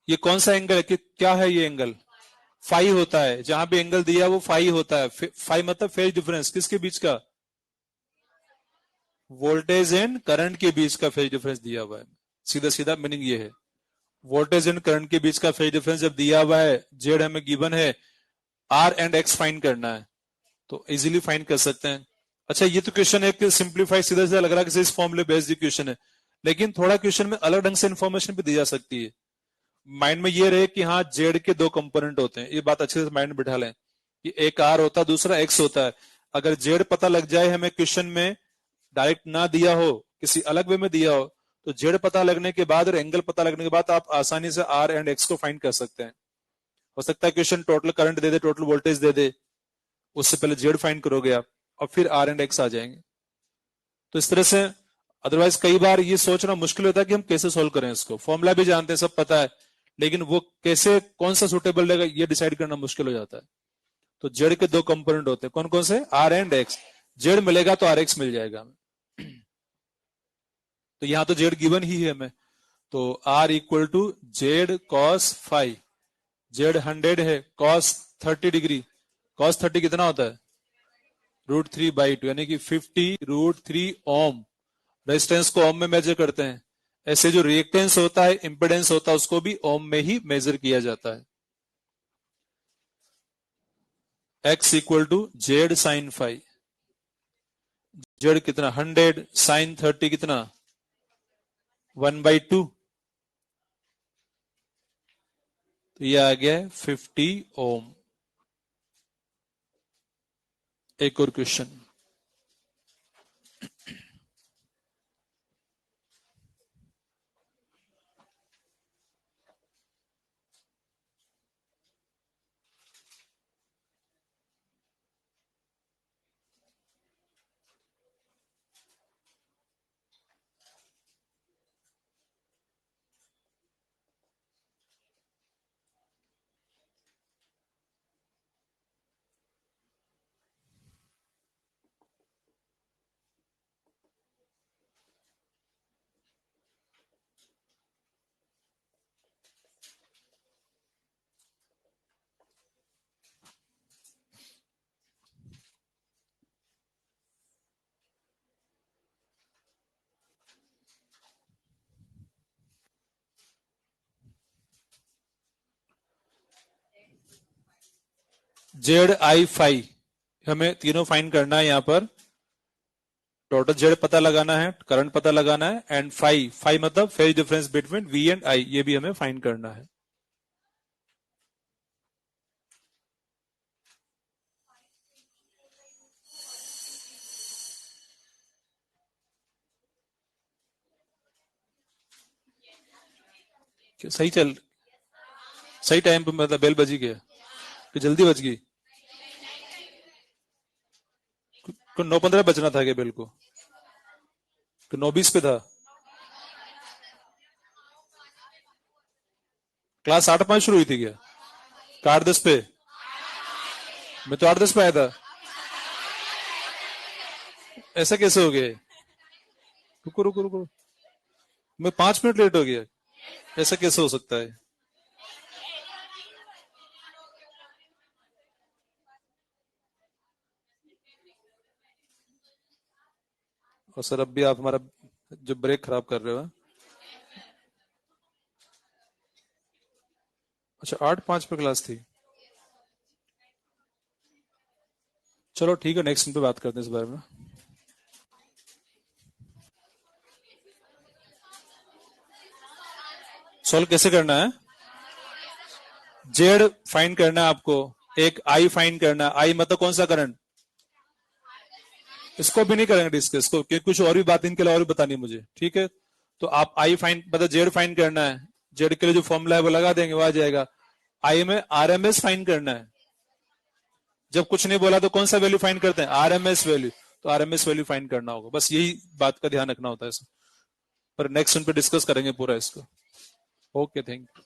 ये कौन सा एंगल है, कि क्या है ये एंगल? फाई होता है, जहां भी एंगल दिया वो फाई होता है। फाई मतलब फेज डिफरेंस, किसके बीच का? वोल्टेज एंड करंट के बीच का फेज डिफरेंस दिया हुआ है। सीधा सीधा मीनिंग ये है, वोल्टेज एंड करंट के बीच का फेज डिफरेंस जब दिया हुआ है, जेड हमें गिवन है, आर एंड एक्स फाइंड करना है, तो इजीली फाइंड कर सकते हैं। अच्छा, ये तो क्वेश्चन एक सिंप्लीफाई सीधा सीधा लग रहा है कि इस फॉर्मूले बेस्ड क्वेश्चन है, लेकिन थोड़ा क्वेश्चन में अलग ढंग से इंफॉर्मेशन भी दी जा सकती है। माइंड में ये रहे कि हाँ जेड के दो कंपोनेंट होते हैं, ये बात अच्छे से माइंड में बिठा लें कि एक आर होता है दूसरा एक्स होता है। अगर जेड पता लग जाए हमें क्वेश्चन में, डायरेक्ट ना दिया हो, किसी अलग वे में दिया हो, तो जेड पता लगने के बाद और एंगल पता लगने के बाद आप आसानी से आर एंड एक्स को फाइंड कर सकते हैं। हो सकता है क्वेश्चन टोटल करंट दे दे, टोटल वोल्टेज दे दे, उससे पहले जेड फाइंड करोगे आप और फिर आर एंड एक्स आ जाएंगे। तो इस तरह से, अदरवाइज कई बार ये सोचना मुश्किल होता है कि हम कैसे सोल्व करें इसको। फॉर्मूला भी जानते हैं, सब पता है, लेकिन वो कैसे कौन सा सुटेबल रहेगा ये डिसाइड करना मुश्किल हो जाता है। तो जेड के दो कंपोनेंट होते हैं, कौन कौन से? Are and x. जेड मिलेगा तो आर एक्स मिल जाएगा हमें। तो यहां तो जेड गिवन ही है हमें, तो R equal to Z cos phi. Z 100 है, कॉस 30 डिग्री, कॉस 30 कितना होता है? √3/2, यानी कि 50√3 ओम। रेजिस्टेंस को ओम में मेजर करते हैं, ऐसे जो रिएक्टेंस होता है, इंपेडेंस होता है, उसको भी ओम में ही मेजर किया जाता है। X equal to Z sine phi. Z कितना? 100, साइन 30 कितना? 1/2। तो ये आ गया 50 ओम। एक और क्वेश्चन। जेड आई फाई, हमें तीनों फाइंड करना है यहाँ पर। टोटल जेड पता लगाना है, करंट पता लगाना है, एंड फाई, फाई मतलब phase difference between V and I, ये भी हमें फाइंड करना है। सही चल, सही टाइम पे मतलब बेल बजी गया कि जल्दी बज गई? 9:15 बजना था क्या बेल को, कि 9:20 पे था? क्लास 8:05 शुरू हुई थी क्या? 8:10 पे? मैं तो 8:10 पे आया था। ऐसा कैसे हो गया? रुको रुको रुको, मैं 5 मिनट लेट हो गया, ऐसा कैसे हो सकता है? और सर अब भी आप हमारा जो ब्रेक खराब कर रहे हो। अच्छा, 8:05 पे क्लास थी। चलो ठीक है, नेक्स्ट पे बात करते हैं इस बारे में। सॉल्व कैसे करना है? जेड फाइंड करना है आपको, एक आई फाइंड करना है। आई मतलब कौन सा करंट? इसको भी नहीं करेंगे डिस्कस को, क्योंकि कुछ और भी बात इनके लिए और भी बतानी है मुझे, ठीक है? तो आप आई फाइंड मतलब जेड फाइंड करना है, जेड के लिए जो फॉर्मूला है वो लगा देंगे, वो आ जाएगा। आई में आरएमएस फाइंड करना है। जब कुछ नहीं बोला तो कौन सा वैल्यू फाइंड करते हैं? RMS value. तो आरएमएस वैल्यू फाइंड करना होगा, बस यही बात का ध्यान रखना होता है इसमें। पर नेक्स्ट पे डिस्कस करेंगे पूरा इसको। Okay, thank you.